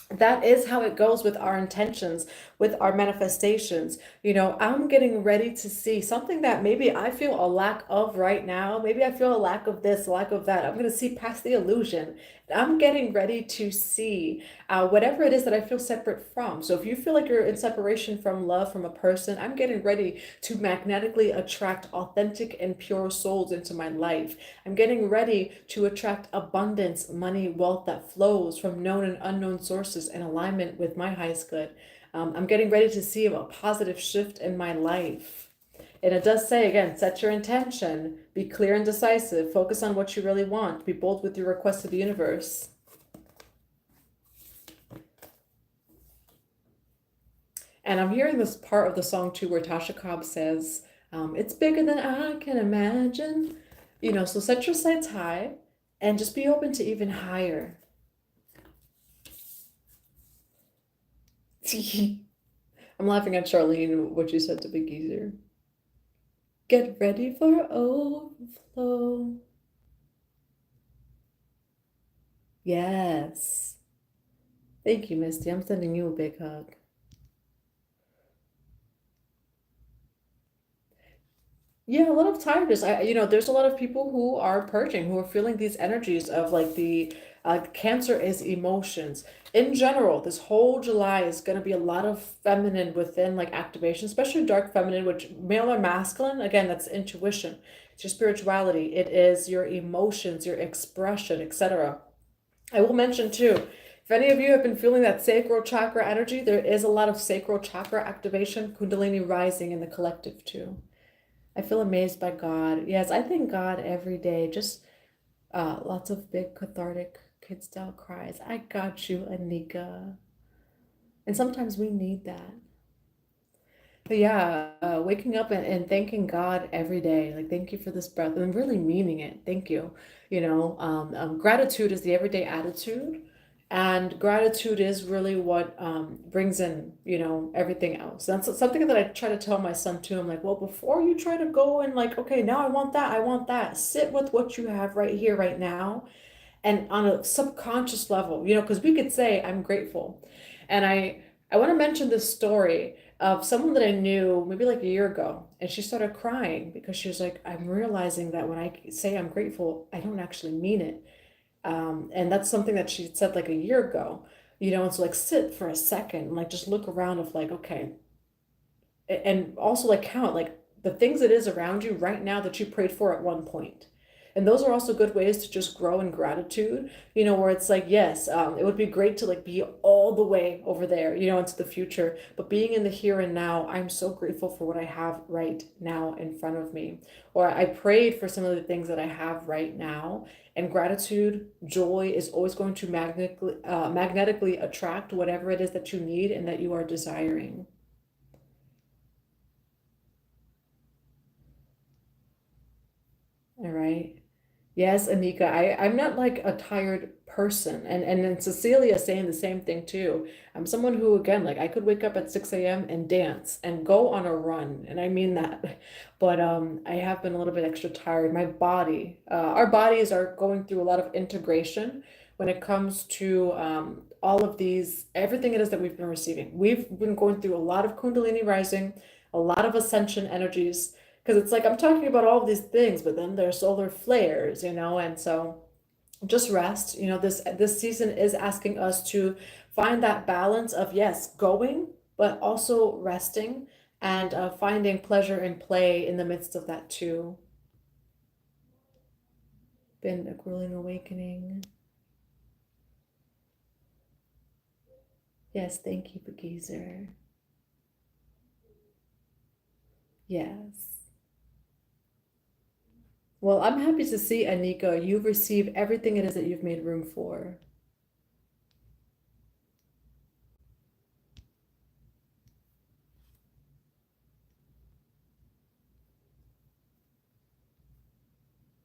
that is how it goes with our intentions, with our manifestations. I'm getting ready to see something that maybe I feel a lack of right now. Maybe I feel a lack of this, lack of that. I'm going to see past the illusion. I'm getting ready to see whatever it is that I feel separate from. So if you feel like you're in separation from love from a person, I'm getting ready to magnetically attract authentic and pure souls into my life. I'm getting ready to attract abundance, money, wealth that flows from known and unknown sources in alignment with my highest good. I'm getting ready to see a positive shift in my life. And it does say again, set your intention, be clear and decisive, focus on what you really want, be bold with your request to the universe. And I'm hearing this part of the song too where Tasha Cobb says, it's bigger than I can imagine. So set your sights high and just be open to even higher. I'm laughing at Charlene, what you said to Big Geezer. Get ready for overflow. Yes. Thank you, Misty. I'm sending you a big hug. Yeah, a lot of tiredness. There's a lot of people who are purging, who are feeling these energies of like the cancer is emotions. In general, this whole July is going to be a lot of feminine within like activation, especially dark feminine, which male or masculine, again, that's intuition. It's your spirituality. It is your emotions, your expression, etc. I will mention too, if any of you have been feeling that sacral chakra energy, there is a lot of sacral chakra activation, Kundalini rising in the collective too. I feel amazed by God. Yes, I thank God every day. Just lots of big cathartic kid style cries. I got you, Anika. And sometimes we need that. But yeah, waking up and thanking God every day. Like, thank you for this breath and really meaning it. Thank you. Gratitude is the everyday attitude. And gratitude is really what brings in, everything else. That's something that I try to tell my son too. I'm like, well, before you try to go and like, okay, now I want that. Sit with what you have right here, right now, and on a subconscious level, because we could say I'm grateful. And I want to mention this story of someone that I knew maybe like a year ago, and she started crying because she was like, I'm realizing that when I say I'm grateful, I don't actually mean it. And that's something that she said like a year ago, and so like sit for a second and like just look around of like, okay, and also like count like the things it is around you right now that you prayed for at one point. And those are also good ways to just grow in gratitude, where it's like, yes, it would be great to like be all the way over there, into the future, but being in the here and now, I'm so grateful for what I have right now in front of me. Or I prayed for some of the things that I have right now, and gratitude, joy is always going to magnetically attract whatever it is that you need and that you are desiring. All right. Yes, Anika, I'm not like a tired person. And then Cecilia saying the same thing too. I'm someone who, again, like I could wake up at 6 a.m. and dance and go on a run. And I mean that. But I have been a little bit extra tired. My body, our bodies are going through a lot of integration when it comes to all of these, everything it is that we've been receiving. We've been going through a lot of Kundalini rising, a lot of ascension energies because it's like I'm talking about all of these things, but then there's solar flares, and so just rest. This season is asking us to find that balance of yes, going, but also resting and finding pleasure and play in the midst of that too. Been a grueling awakening. Yes, thank you, Begeezer. Yes. Well, I'm happy to see, Anika, you receive everything it is that you've made room for.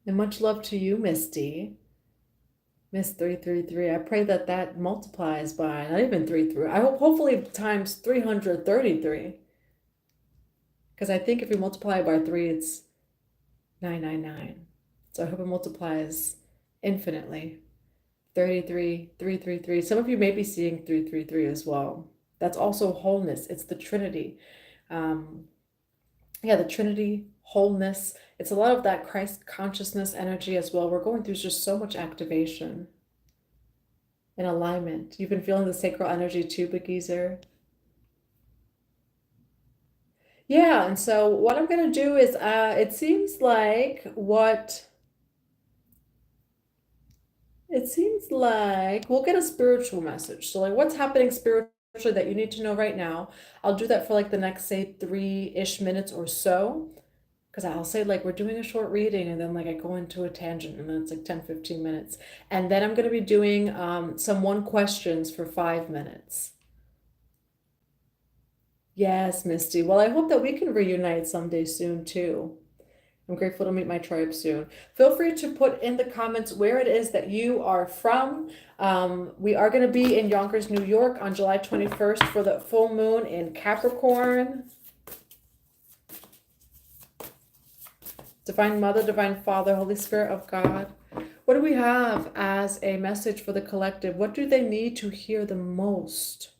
And much love to you, Misty. Miss 333. I pray that that multiplies by not even 33. I hope hopefully times 333. Because I think if we multiply it by 3, it's 999. So I hope it multiplies infinitely. 33, 333. Some of you may be seeing 333 as well. That's also wholeness. It's the Trinity. Yeah, the Trinity, wholeness. It's a lot of that Christ consciousness energy as well. We're going through just so much activation and alignment. You've been feeling the sacral energy too, Big Geezer. Yeah, and so what I'm gonna do is it seems like we'll get a spiritual message. So like what's happening spiritually that you need to know right now. I'll do that for like the next, say, 3-ish minutes or so. Because I'll say like we're doing a short reading and then like I go into a tangent and then it's like 10-15 minutes. And then I'm gonna be doing some one questions for 5 minutes. Yes, Misty. Well, I hope that we can reunite someday soon too. I'm grateful to meet my tribe soon. Feel free to put in the comments where it is that you are from. We are going to be in Yonkers, New York on July 21st for the full moon in Capricorn. Divine Mother, Divine Father, Holy Spirit of God. What do we have as a message for the collective? What do they need to hear the most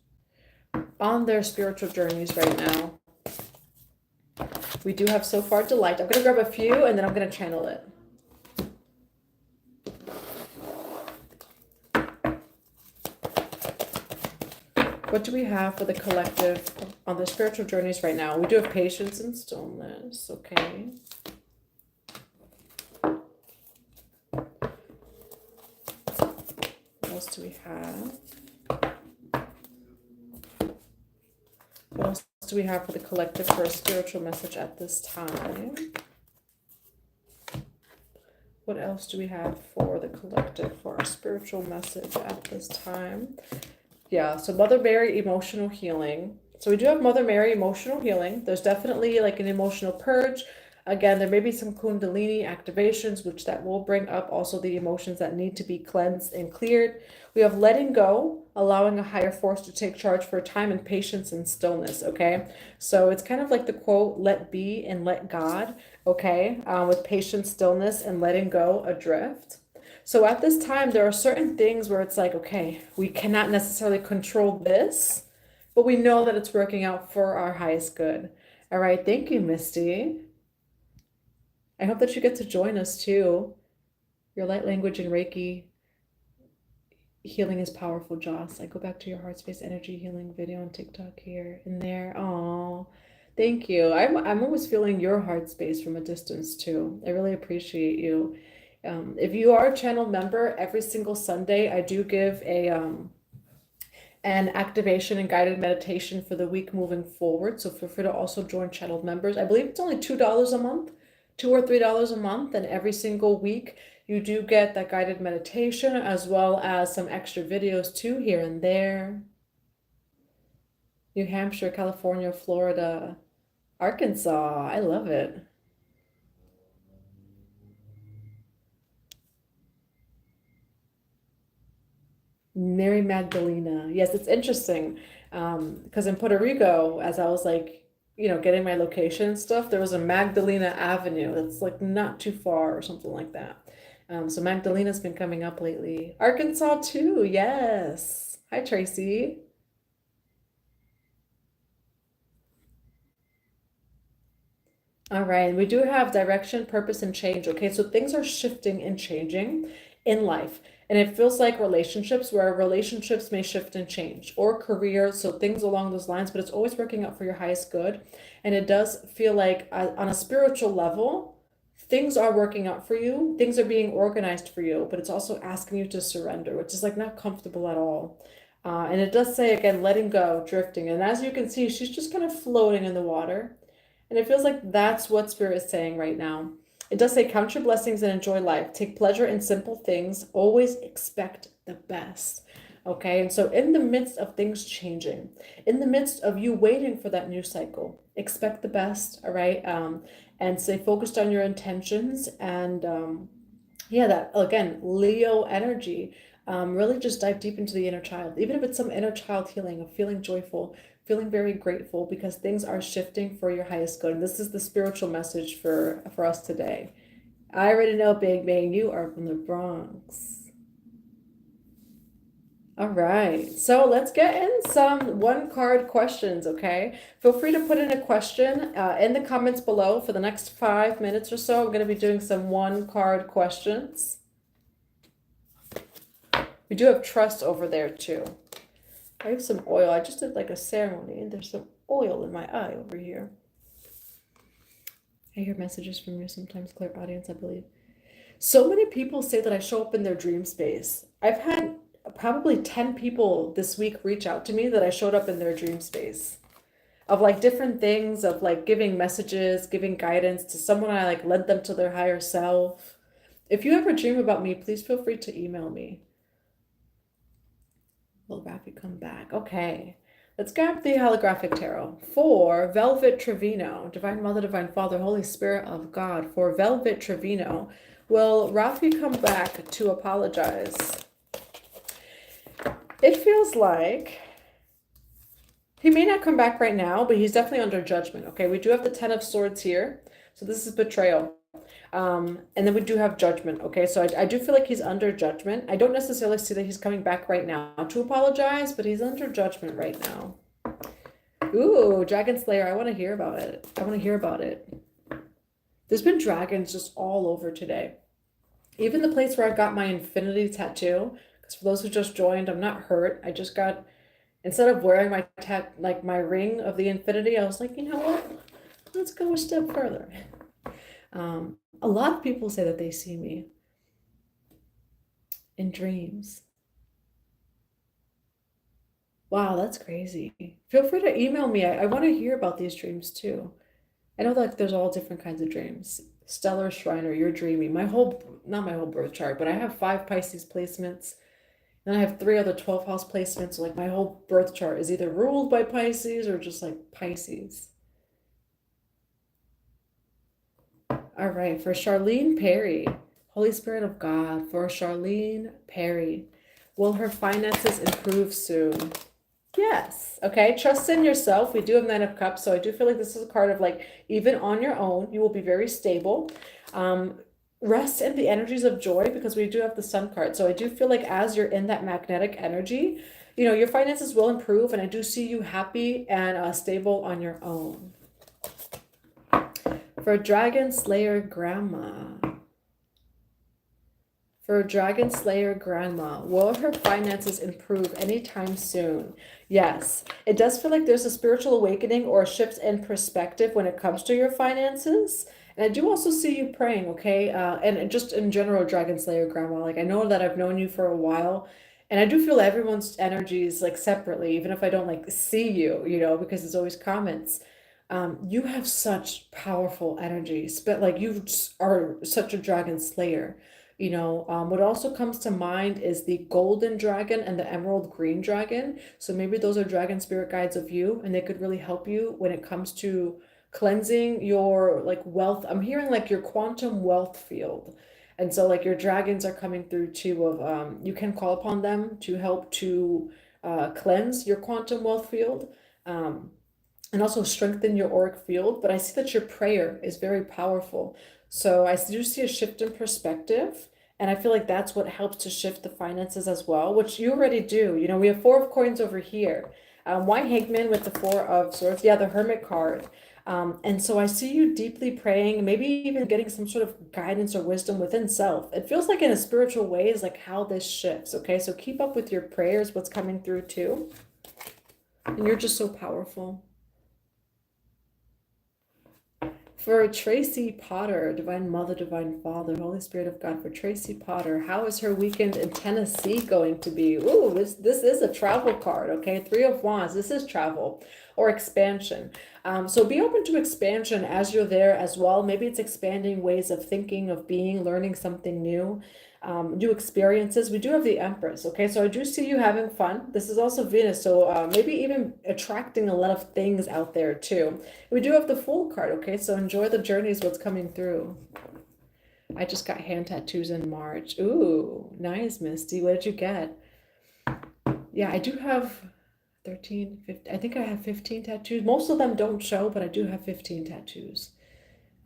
on their spiritual journeys right now? We do have so far delight. I'm going to grab a few and then I'm going to channel it. What do we have for the collective on their spiritual journeys right now? We do have patience and stillness. Okay. What else do we have? What else do we have for the collective for a spiritual message at this time? What else do we have for the collective for our spiritual message at this time? Yeah, so Mother Mary, emotional healing. So we do have Mother Mary, emotional healing. There's definitely like an emotional purge. Again, there may be some Kundalini activations, which that will bring up also the emotions that need to be cleansed and cleared. We have letting go, allowing a higher force to take charge for a time, and patience and stillness, okay? So it's kind of like the quote, let be and let God, okay? With patience, stillness, and letting go adrift. So at this time, there are certain things where it's like, okay, we cannot necessarily control this, but we know that it's working out for our highest good. All right, thank you, Misty. I hope that you get to join us too. Your light language and Reiki healing is powerful, Joss. I go back to your heart space energy healing video on TikTok here and there. Oh, thank you. I'm always feeling your heart space from a distance too. I really appreciate you. If you are a channel member, every single Sunday I do give an activation and guided meditation for the week moving forward. So feel free to also join channel members. I believe it's only $2 a month. $2 or $3 a month, and every single week you do get that guided meditation as well as some extra videos too here and there. New Hampshire, California, Florida, Arkansas. I love it. Mary Magdalena. Yes, it's interesting. Because in Puerto Rico, as I was like, getting my location and stuff, there was a Magdalena Avenue that's like not too far or something like that. So Magdalena's been coming up lately. Arkansas too, yes. Hi, Tracy. All right, we do have direction, purpose, and change. Okay, so things are shifting and changing in life. And it feels like relationships where relationships may shift and change, or career, so things along those lines, but it's always working out for your highest good. And it does feel like on a spiritual level, things are working out for you, things are being organized for you, but it's also asking you to surrender, which is like not comfortable at all. And it does say again, letting go, drifting. And as you can see, she's just kind of floating in the water. And it feels like that's what Spirit is saying right now. It does say, count your blessings and enjoy life. Take pleasure in simple things. Always expect the best. Okay, and so in the midst of things changing, in the midst of you waiting for that new cycle, expect the best, all right? And stay focused on your intentions. And yeah, that again, Leo energy. Really just dive deep into the inner child, even if it's some inner child healing of feeling joyful, feeling very grateful because things are shifting for your highest good. And this is the spiritual message for us today. I already know, Big Bang, you are from the Bronx. All right, so let's get in some one card questions, okay? Feel free to put in a question in the comments below. For the next 5 minutes or so, I'm going to be doing some one card questions. We do have trust over there too. I have some oil. I just did like a ceremony and there's some oil in my eye over here. I hear messages from you sometimes, clear audience, I believe. So many people say that I show up in their dream space. I've had probably 10 people this week reach out to me that I showed up in their dream space of like different things, of like giving messages, giving guidance to someone. I like led them to their higher self. If you ever dream about me, please feel free to email me. Will Rafi come back? Okay. Let's grab the holographic tarot for Velvet Trevino, Divine Mother, Divine Father, Holy Spirit of God. For Velvet Trevino, will Rafi come back to apologize? It feels like he may not come back right now, but he's definitely under judgment. Okay, we do have the Ten of Swords here, so this is betrayal. And then we do have judgment. Okay, so I do feel like he's under judgment. I don't necessarily see that he's coming back right now to apologize, but he's under judgment right now. Ooh, Dragon Slayer, I want to hear about it. I want to hear about it. There's been dragons just all over today. Even the place where I got my infinity tattoo, because for those who just joined, I'm not hurt. I just got, instead of wearing my my ring of the infinity, I was like, you know what? Let's go a step further. A lot of people say that they see me in dreams. Wow, that's crazy. Feel free to email me. I want to hear about these dreams too. I know that there's all different kinds of dreams. Stellar Shriner, you're dreaming. Not my whole birth chart, but I have 5 Pisces placements. Then I have 3 other 12 house placements. So like my whole birth chart is either ruled by Pisces or just like Pisces. All right, for Charlene Perry, Holy Spirit of God, for Charlene Perry, will her finances improve soon? Yes. Okay. Trust in yourself. We do have Nine of Cups, so I do feel like this is a card of like, even on your own, you will be very stable. Rest in the energies of joy, because we do have the Sun card. So I do feel like as you're in that magnetic energy, you know, your finances will improve, and I do see you happy and stable on your own. For Dragon Slayer Grandma. For Dragon Slayer Grandma, will her finances improve anytime soon? Yes, it does feel like there's a spiritual awakening or a shift in perspective when it comes to your finances. And I do also see you praying, okay? And just in general, Dragon Slayer Grandma, like I know that I've known you for a while, and I do feel everyone's energies like separately, even if I don't like see you, you know, because it's always comments. You have such powerful energies, but like you are such a Dragon Slayer. You know, what also comes to mind is the golden dragon and the emerald green dragon. So maybe those are dragon spirit guides of you, and they could really help you when it comes to cleansing your like wealth. I'm hearing like your quantum wealth field. And so like your dragons are coming through too of you can call upon them to help to cleanse your quantum wealth field. And also strengthen your auric field. But I see that your prayer is very powerful. So I do see a shift in perspective. And I feel like that's what helps to shift the finances as well, which you already do. You know, we have 4 of coins over here. Why Hangman with the 4 of swords? Yeah, the Hermit card. And so I see you deeply praying, maybe even getting some sort of guidance or wisdom within self. It feels like in a spiritual way is like how this shifts. Okay, so keep up with your prayers, what's coming through too. And you're just so powerful. For Tracy Potter, Divine Mother, Divine Father, Holy Spirit of God, for Tracy Potter, how is her weekend in Tennessee going to be? Ooh, this is a travel card, okay? 3 of Wands, this is travel or expansion. So be open to expansion as you're there as well. Maybe it's expanding ways of thinking, of being, learning something new. New experiences. We do have the Empress, okay? So I do see you having fun. This is also Venus, so maybe even attracting a lot of things out there too. We do have the Fool card, okay? So enjoy the journeys, what's coming through. I just got hand tattoos in March. Ooh, nice, Misty. What did you get? Yeah, I do have 13, 15, I think I have 15 tattoos. Most of them don't show, but I do have 15 tattoos.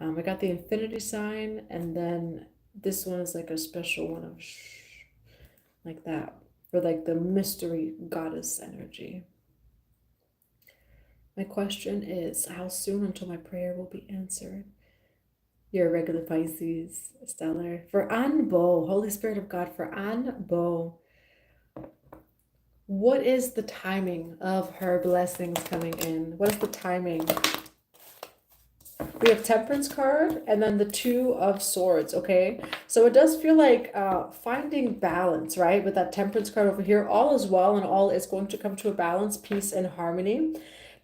I got the infinity sign, and then this one is like a special one of like that. for like the mystery goddess energy. My question is, how soon until my prayer will be answered? You're a regular Pisces, stellar. For Anbo, Holy Spirit of God, for Anbo, what is the timing of her blessings coming in? What is the timing? We have Temperance card and then the Two of Swords, okay? So it does feel like finding balance, right? With that Temperance card over here, all is well and all is going to come to a balance, peace, and harmony.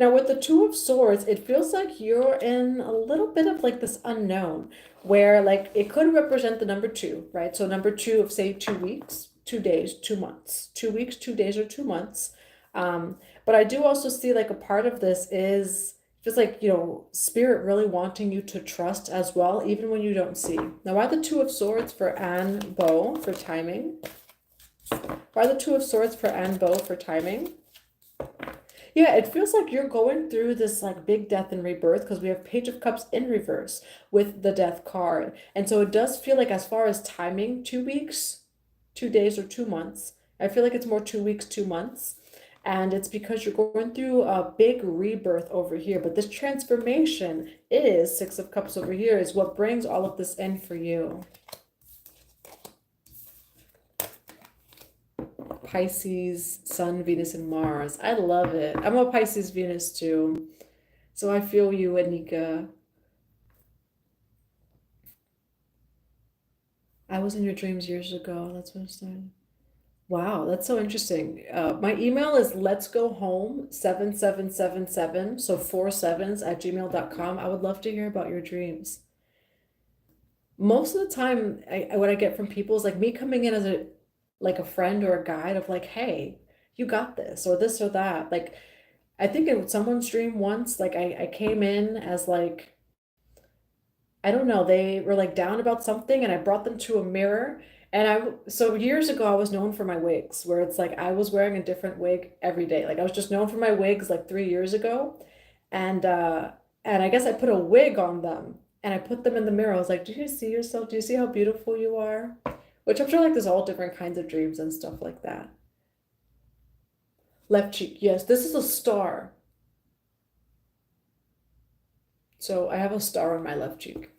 Now with the Two of Swords, it feels like you're in a little bit of like this unknown where like it could represent the number 2, right? So number 2 of say 2 weeks, 2 days, 2 months, 2 weeks, 2 days, or 2 months. But I do also see like a part of this is just like, you know, spirit really wanting you to trust as well, even when you don't see. Now, why the Two of Swords for Anne Bo for timing? Why the Two of Swords for Anne Bo for timing? Yeah, it feels like you're going through this like big death and rebirth because we have Page of Cups in reverse with the Death card. And so it does feel like as far as timing, 2 weeks, 2 days, or 2 months. I feel like it's more 2 weeks, 2 months. And it's because you're going through a big rebirth over here. But this transformation is Six of Cups over here is what brings all of this in for you. Pisces, Sun, Venus, and Mars. I love it. I'm a Pisces Venus too. So I feel you, Anika. I was in your dreams years ago. That's what I'm saying. Wow, that's so interesting. My email is letsgohome7777, so 4 sevens at gmail.com. I would love to hear about your dreams. Most of the time, what I get from people is like me coming in as a like a friend or a guide of like, hey, you got this or this or that. Like I think in someone's dream once, like I came in as like, I don't know, they were like down about something and I brought them to a mirror. So years ago, I was known for my wigs, where it's like I was wearing a different wig every day. Like I was just known for my wigs like 3 years ago. And I guess I put a wig on them and I put them in the mirror. I was like, do you see yourself? Do you see how beautiful you are? Which I'm sure like there's all different kinds of dreams and stuff like that. Left cheek, yes, this is a star. So I have a star on my left cheek.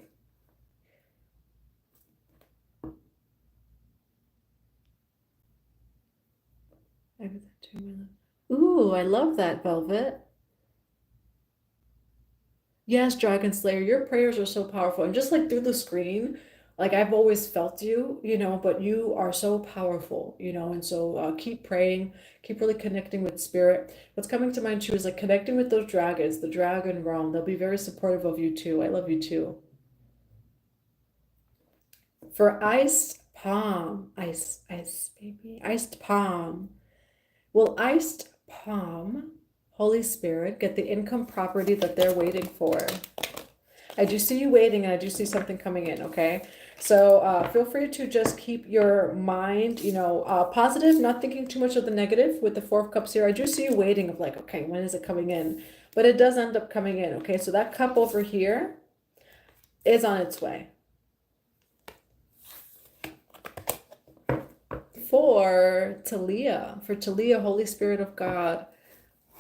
I have that too on my left. Ooh, I love that, Velvet. Yes, Dragon Slayer, your prayers are so powerful. And just like through the screen, like I've always felt you, you know, but you are so powerful, you know, and so keep praying, keep really connecting with spirit. What's coming to mind too is like connecting with those dragons, the dragon realm. They'll be very supportive of you too. I love you too. For iced palm, ice, baby, iced palm. Will iced palm, Holy Spirit, get the income property that they're waiting for? I do see you waiting and I do see something coming in, okay? So feel free to just keep your mind, you know, positive, not thinking too much of the negative with the Four of Cups here. I do see you waiting of like, okay, when is it coming in? But it does end up coming in, okay? So that cup over here is on its way. For Talia, Holy Spirit of God,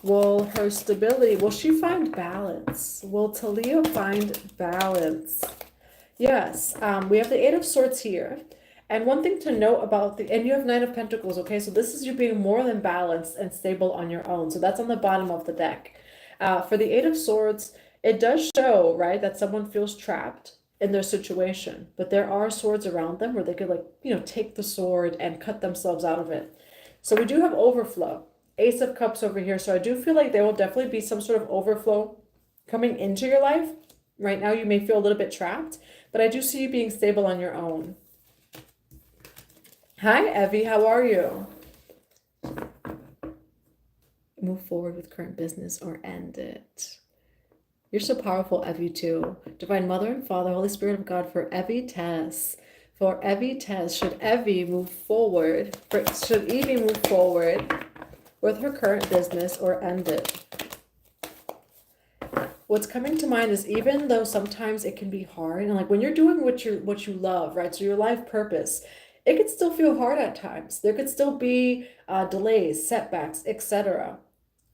will her stability, will she find balance? Will Talia find balance? Yes, we have the Eight of Swords here. And one thing to note about and you have Nine of Pentacles, okay? So this is you being more than balanced and stable on your own. So that's on the bottom of the deck. For the Eight of Swords, it does show, right, that someone feels trapped in their situation, but there are swords around them where they could like, you know, take the sword and cut themselves out of it. So we do have overflow. Ace of Cups over here. So I do feel like there will definitely be some sort of overflow coming into your life. Right now you may feel a little bit trapped, but I do see you being stable on your own. Hi, Evie. How are you? Move forward with current business or end it. You're so powerful, Evie, too. Divine Mother and Father, Holy Spirit of God, for Evie Tess. For Evie Tess, should Evie move forward, should Evie move forward with her current business or end it? What's coming to mind is even though sometimes it can be hard, and like when you're doing what you love, right? So your life purpose, it could still feel hard at times. There could still be delays, setbacks, etc.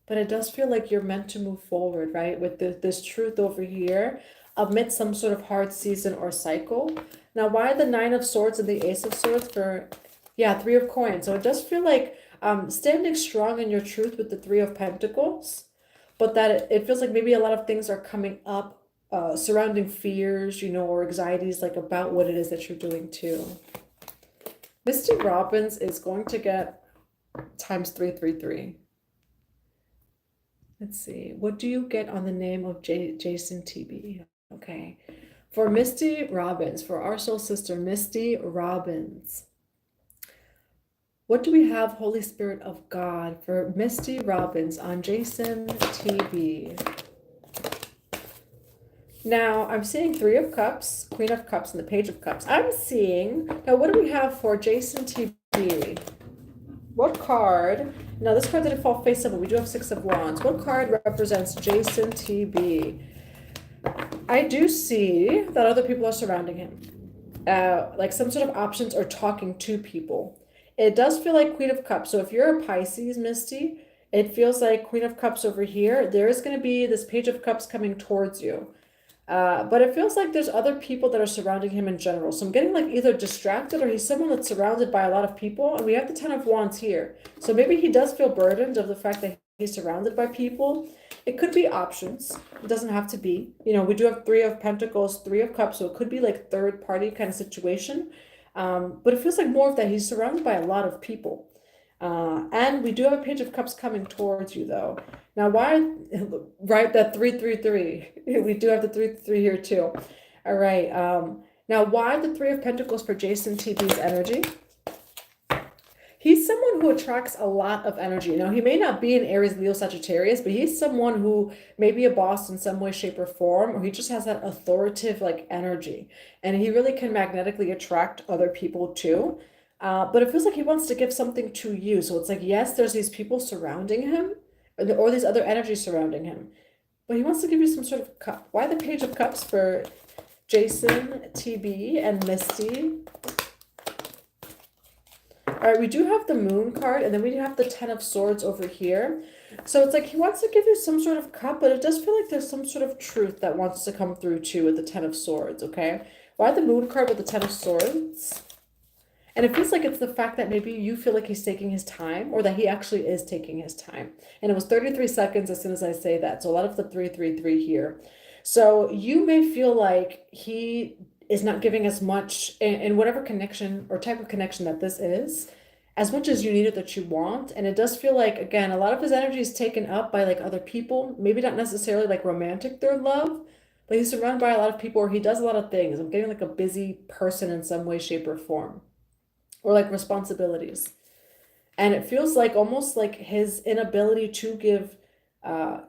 But it does feel like you're meant to move forward, right? With this truth over here amidst some sort of hard season or cycle. Now, why the Nine of Swords and the Ace of Swords for, yeah, Three of Coins. So it does feel like standing strong in your truth with the Three of Pentacles, but that it feels like maybe a lot of things are coming up surrounding fears, you know, or anxieties like about what it is that you're doing too. Misty Robbins is going to get times 333. Let's see. What do you get on the name of Jason TB? Okay. For Misty Robbins, for our soul sister, Misty Robbins. What do we have, Holy Spirit of God, for Misty Robbins on Jason TB? Now, I'm seeing Three of Cups, Queen of Cups, and the Page of Cups. I'm seeing, now what do we have for Jason TB? What card, now this card didn't fall face up, but we do have Six of Wands. What card represents Jason TB? I do see that other people are surrounding him. Like some sort of options or talking to people. It does feel like Queen of Cups. So if you're a Pisces, Misty, it feels like Queen of Cups over here. There is going to be this Page of Cups coming towards you. But it feels like there's other people that are surrounding him in general. So I'm getting like either distracted or he's someone that's surrounded by a lot of people. And we have the Ten of Wands here. So maybe he does feel burdened of the fact that he's surrounded by people. It could be options. It doesn't have to be. You know, we do have Three of Pentacles, Three of Cups. So it could be like third party kind of situation. But it feels like more of that he's surrounded by a lot of people. And we do have a Page of Cups coming towards you though. Now, why, right, that 333. We do have the 333 here too. All right. Now, why the Three of Pentacles for Jason TB's energy? He's someone who attracts a lot of energy. Now, he may not be an Aries, Leo, Sagittarius, but he's someone who may be a boss in some way, shape, or form, or he just has that authoritative like energy. And he really can magnetically attract other people too. But it feels like he wants to give something to you. So it's like, yes, there's these people surrounding him, or these other energies surrounding him, but he wants to give you some sort of cup. Why the Page of Cups for Jason TB and Misty? All right, we do have the Moon card, and then we have the Ten of Swords over here. So it's like he wants to give you some sort of cup, but it does feel like there's some sort of truth that wants to come through too with the Ten of Swords, okay? Why the Moon card with the Ten of Swords? And it feels like it's the fact that maybe you feel like he's taking his time, or that he actually is taking his time. And it was 33 seconds as soon as I say that. So a lot of the 333 here. So you may feel like he is not giving as much in whatever connection or type of connection that this is, as much as you need it that you want. And it does feel like, again, a lot of his energy is taken up by like other people, maybe not necessarily like romantic third love, but he's surrounded by a lot of people, or he does a lot of things. I'm getting like a busy person in some way, shape, or form. Or like responsibilities. And it feels like almost like his inability to give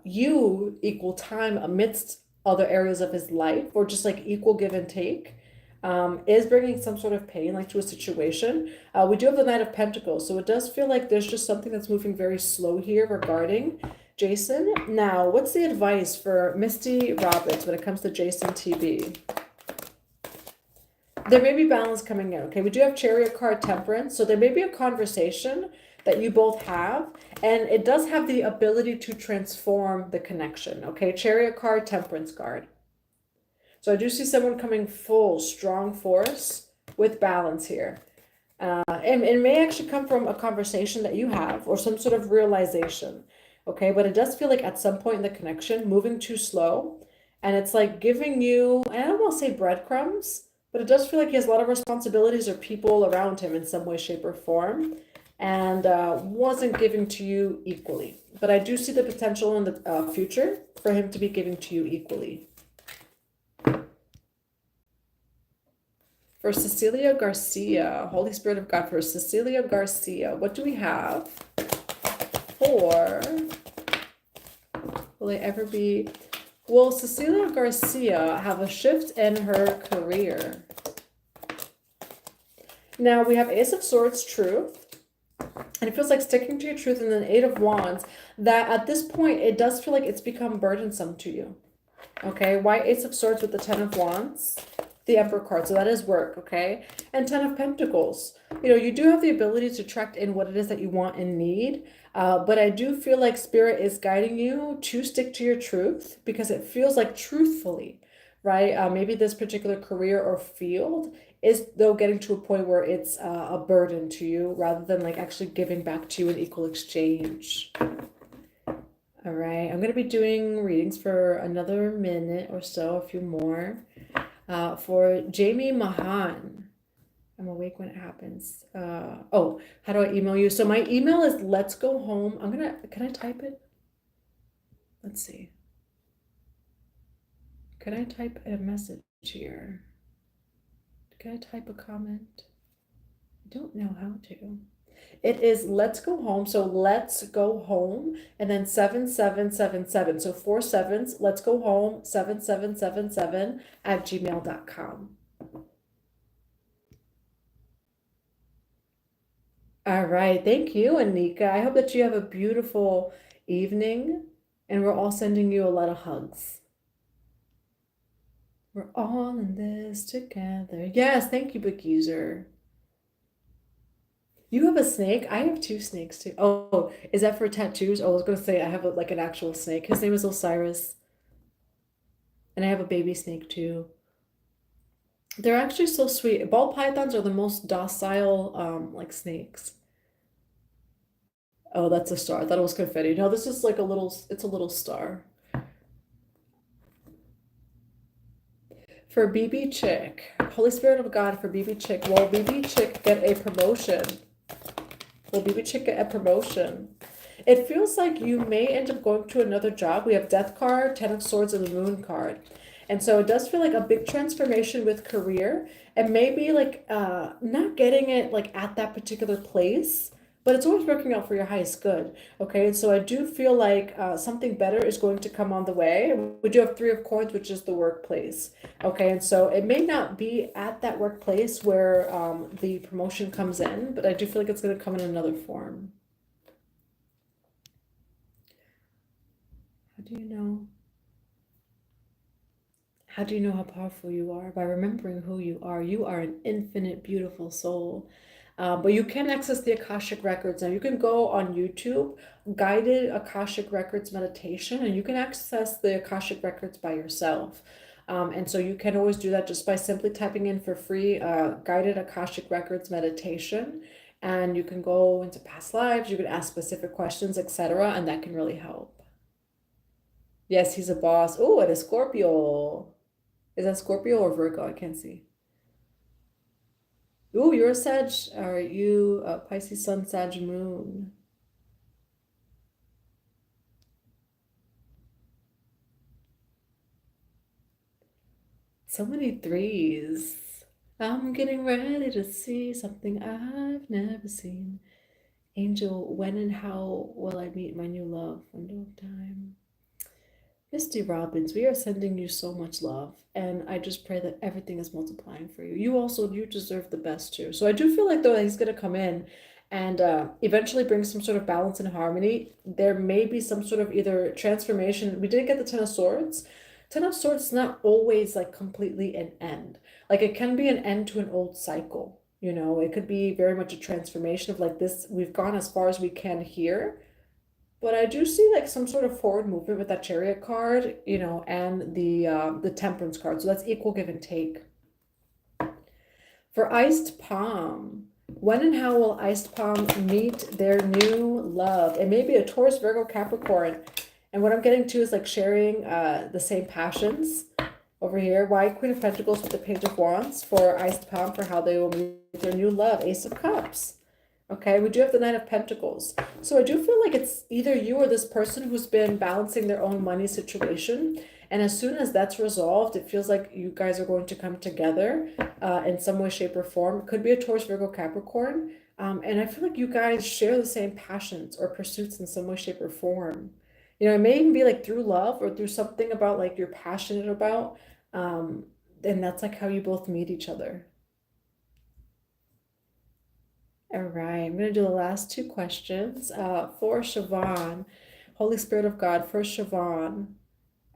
you equal time amidst other areas of his life, or just like equal give and take, is bringing some sort of pain like to a situation. We do have the Knight of Pentacles, so it does feel like there's just something that's moving very slow here regarding Jason. Now, what's the advice for Misty Robbins when it comes to Jason TB? There may be balance coming in, okay? We do have Chariot card, Temperance, so there may be a conversation that you both have, and it does have the ability to transform the connection, okay? Chariot card, Temperance card. So I do see someone coming full, strong force with balance here. And it may actually come from a conversation that you have or some sort of realization, okay? But it does feel like at some point in the connection, moving too slow, and it's like giving you, I don't want to say breadcrumbs, but it does feel like he has a lot of responsibilities or people around him in some way, shape, or form, and wasn't giving to you equally. But I do see the potential in the future for him to be giving to you equally. For Cecilia Garcia, Holy Spirit of God, for Cecilia Garcia, what do we have for, will it ever be... Will Cecilia Garcia have a shift in her career? Now, we have Ace of Swords, Truth. And it feels like sticking to your truth, and then Eight of Wands, that at this point, it does feel like it's become burdensome to you. Okay, why Ace of Swords with the Ten of Wands? The Emperor card, so that is work, okay? And Ten of Pentacles. You do have the ability to attract in what it is that you want and need, but I do feel like Spirit is guiding you to stick to your truth because it feels like truthfully, right? Maybe this particular career or field is though getting to a point where it's a burden to you rather than like actually giving back to you in equal exchange. All right, I'm going to be doing readings for another minute or so, a few more. For Jamie Mahan. I'm awake when it happens. Oh, how do I email you? So my email is let's go home. Can I type it? Let's see. Can I type a message here? Can I type a comment? I don't know how to. It is let's go home. So let's go home and then 7777. So 4 sevens, let's go home 7777 at gmail.com. All right. Thank you, Anika. I hope that you have a beautiful evening and we're all sending you a lot of hugs. We're all in this together. Yes, thank you, Book User. You have a snake? I have 2 snakes too. Oh, is that for tattoos? Oh, I was gonna say I have like an actual snake. His name is Osiris. And I have a baby snake too. They're actually so sweet. Ball pythons are the most docile like snakes. Oh, that's a star. I thought it was confetti. No, this is like it's a little star. For BB Chick, Holy Spirit of God for BB Chick. Will BB Chick get a promotion? Will BB Chick get a promotion? It feels like you may end up going to another job. We have Death card, Ten of Swords, and the Moon card. And so it does feel like a big transformation with career and maybe like not getting it like at that particular place, but it's always working out for your highest good. Okay, and so I do feel like something better is going to come on the way. We do have 3 of Coins, which is the workplace. Okay, and so it may not be at that workplace where the promotion comes in, but I do feel like it's going to come in another form. How do you know? How do you know how powerful you are? By remembering who you are. You are an infinite, beautiful soul. But you can access the Akashic Records. Now, you can go on YouTube, guided Akashic Records meditation, and you can access the Akashic Records by yourself. And so you can always do that just by simply typing in for free guided Akashic Records meditation. And you can go into past lives, you can ask specific questions, etc., and that can really help. Yes, he's a boss. Oh, and a Scorpio. Is that Scorpio or Virgo? I can't see. Ooh, you're a Sag. Are you a Pisces Sun, Sag Moon? So many threes. I'm getting ready to see something I've never seen. Angel, when and how will I meet my new love? Window of time. Misty Robbins, we are sending you so much love, and I just pray that everything is multiplying for you. You deserve the best too. So I do feel like though he's gonna come in and eventually bring some sort of balance and harmony. There may be some sort of either transformation. We did get the Ten of Swords. Ten of Swords is not always like completely an end. Like it can be an end to an old cycle. It could be very much a transformation of like this. We've gone as far as we can here, but I do see like some sort of forward movement with that Chariot card, and the Temperance card. So that's equal give and take. For Iced Palm, when and how will Iced Palm meet their new love? It may be a Taurus, Virgo, Capricorn. And what I'm getting to is like sharing the same passions over here. Why Queen of Pentacles with the Page of Wands for Iced Palm for how they will meet their new love. Ace of Cups. Okay, we do have the Knight of Pentacles. So I do feel like it's either you or this person who's been balancing their own money situation. And as soon as that's resolved, it feels like you guys are going to come together in some way, shape, or form. It could be a Taurus, Virgo, Capricorn. And I feel like you guys share the same passions or pursuits in some way, shape, or form. It may even be like through love or through something about like you're passionate about. And that's like how you both meet each other. All right, I'm going to do the last 2 questions for Siobhan. Holy Spirit of God, for Siobhan.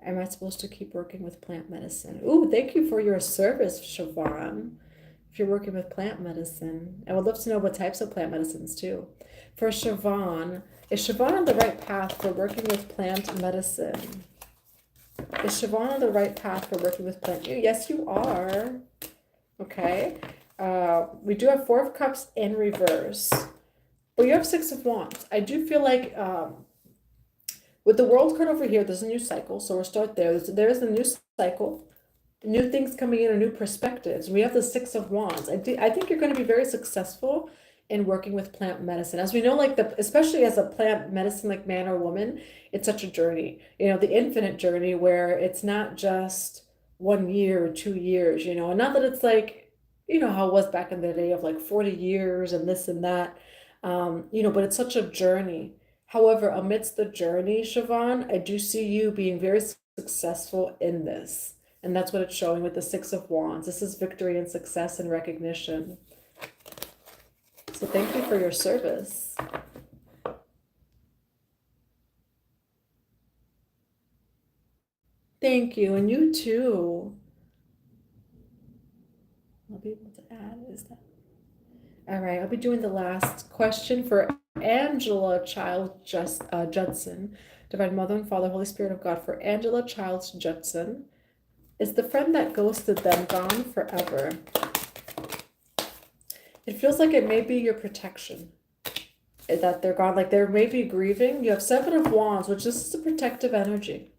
Am I supposed to keep working with plant medicine? Ooh, thank you for your service, Siobhan. If you're working with plant medicine, I would love to know what types of plant medicines too. For Siobhan, is Siobhan on the right path for working with plant medicine? Is Siobhan on the right path for working with plant? Yes, you are. Okay. We do have Four of Cups in reverse. Well, you have Six of Wands. I do feel like with the World card over here, there's a new cycle. So we'll start there. There's a new cycle, new things coming in, or new perspectives. We have the Six of Wands. I think you're going to be very successful in working with plant medicine. As we know, like especially as a plant medicine, like man or woman, it's such a journey. You know, the infinite journey where it's not just 1 year or 2 years. You know, and not that it's like, you know how it was back in the day of like 40 years and this and that. You know, but it's such a journey. However, amidst the journey, Siobhan, I do see you being very successful in this. And that's what it's showing with the Six of Wands. This is victory and success and recognition. So thank you for your service. Thank you. And you too. I'll be able to add, is that? All right, I'll be doing the last question for Angela Judson, Divine Mother and Father, Holy Spirit of God, for Angela Childs Judson. Is the friend that ghosted them gone forever? It feels like it may be your protection that they're gone. Like they may be grieving. You have Seven of Wands, which is a protective energy.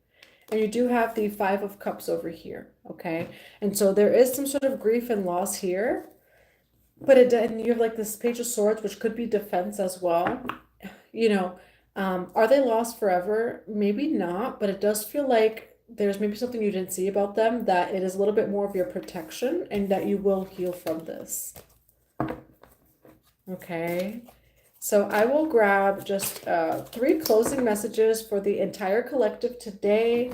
And you do have the Five of Cups over here, okay? And so there is some sort of grief and loss here. But and you have like this Page of Swords, which could be defense as well. You know, are they lost forever? Maybe not, but it does feel like there's maybe something you didn't see about them, that it is a little bit more of your protection and that you will heal from this. Okay. So I will grab just 3 closing messages for the entire collective today.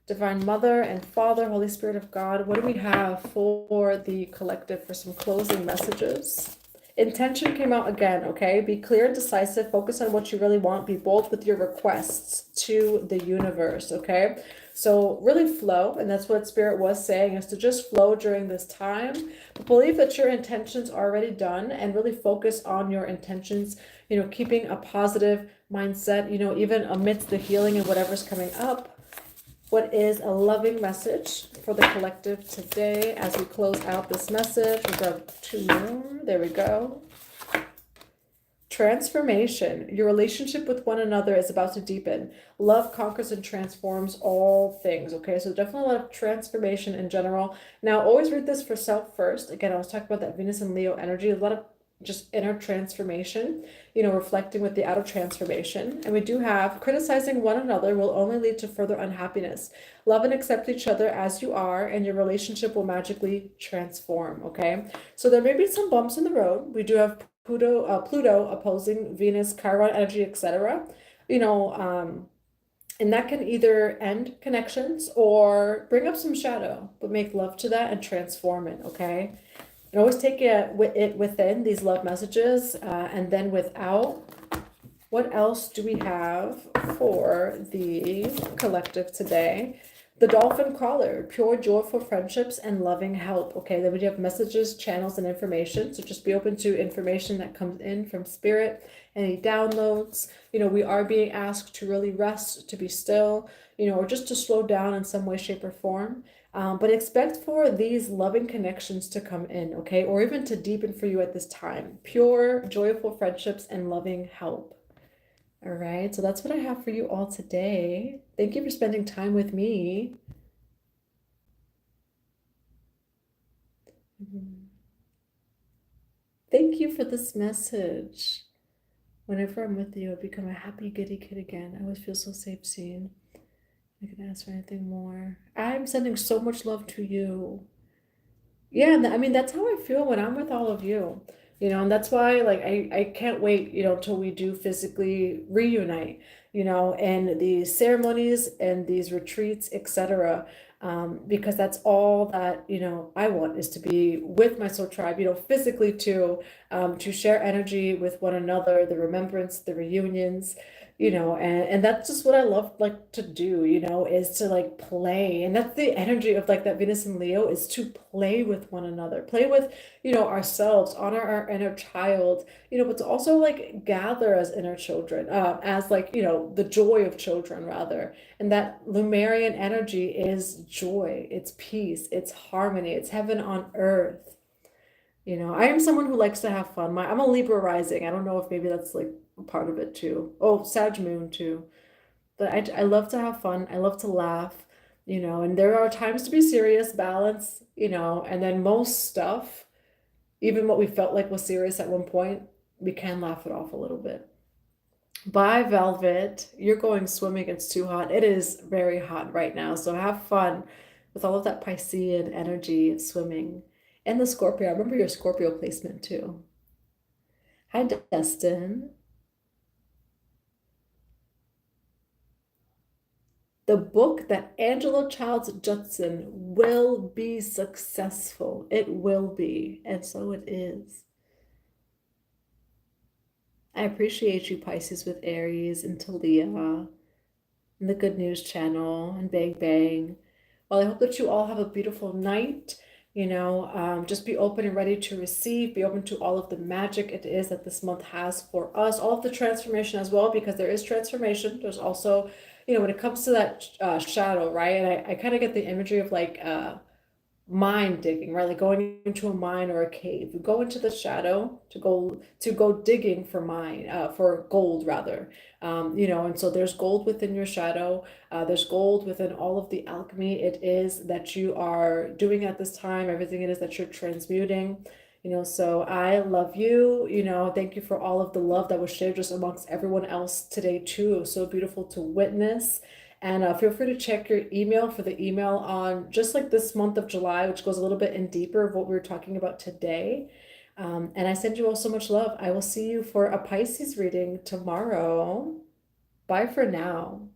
Divine Mother and Father, Holy Spirit of God, what do we have for the collective for some closing messages? Intention came out again, okay? Be clear and decisive. Focus on what you really want. Be bold with your requests to the universe, okay? So really flow, and that's what Spirit was saying, is to just flow during this time. But believe that your intentions are already done, and really focus on your intentions, you know, keeping a positive mindset, you know, even amidst the healing and whatever's coming up. What is a loving message for the collective today as we close out this message? We've got 2 more. There we go. Transformation. Your relationship with one another is about to deepen. Love conquers and transforms all things. Okay, so definitely a lot of transformation in general. Now, always read this for self first. Again, I was talking about that Venus and Leo energy. A lot of just inner transformation, you know, reflecting with the outer transformation. And we do have criticizing one another will only lead to further unhappiness. Love and accept each other as you are, and your relationship will magically transform. Okay, so there may be some bumps in the road. We do have Pluto opposing Venus, Chiron energy, etc. You know, and that can either end connections or bring up some shadow, but make love to that and transform it. Okay. And always take it within these love messages, and then without. What else do we have for the collective today? The Dolphin Caller, pure joyful friendships and loving help. Okay, then we have messages, channels, and information. So just be open to information that comes in from Spirit, any downloads. You know, we are being asked to really rest, to be still, you know, or just to slow down in some way, shape, or form. But expect for these loving connections to come in, okay? Or even to deepen for you at this time. Pure, joyful friendships and loving help. All right, so that's what I have for you all today. Thank you for spending time with me. Thank you for this message. Whenever I'm with you, I become a happy, giddy kid again. I always feel so safe, seen. I can ask for anything more. I'm sending so much love to you. Yeah, and I mean, that's how I feel when I'm with all of you. You know, and that's why, like, I can't wait, you know, till we do physically reunite. and these ceremonies and these retreats, etc. Because that's all that, I want is to be with my soul tribe, physically too, to share energy with one another, the remembrance, the reunions, and that's just what I love like to do, is to like play. And that's the energy of like that Venus and Leo, is to play with one another, play with, ourselves, honor our inner child, but to also like gather as inner children, as like, the joy of children rather. And that Lumerian energy is joy, it's peace, it's harmony, it's heaven on earth. I am someone who likes to have fun. I'm a Libra rising. I don't know if maybe that's like a part of it too. Oh, Sag moon too. But I love to have fun. I love to laugh, and there are times to be serious, balance, and then most stuff, even what we felt like was serious at one point, we can laugh it off a little bit. Bye, Velvet. You're going swimming. It's too hot. It is very hot right now. So have fun with all of that Piscean energy swimming. And the Scorpio. I remember your Scorpio placement too. Hi, Destin. The book that Angela Childs Judson will be successful. It will be. And so it is. I appreciate you, Pisces with Aries and Talia and the Good News Channel and Bang Bang. Well, I hope that you all have a beautiful night. Just be open and ready to receive, be open to all of the magic it is that this month has for us, all of the transformation as well, because there is transformation. There's also, when it comes to that shadow, right? And I kind of get the imagery of like mine digging, right? Like going into a mine or a cave. You go into the shadow to go digging for mine, for gold rather. And so there's gold within your shadow. There's gold within all of the alchemy it is that you are doing at this time, everything it is that you're transmuting. So I love you. Thank you for all of the love that was shared just amongst everyone else today too. It was so beautiful to witness. And feel free to check your email for the email on just like this month of July, which goes a little bit in deeper of what we were talking about today. And I send you all so much love. I will see you for a Pisces reading tomorrow. Bye for now.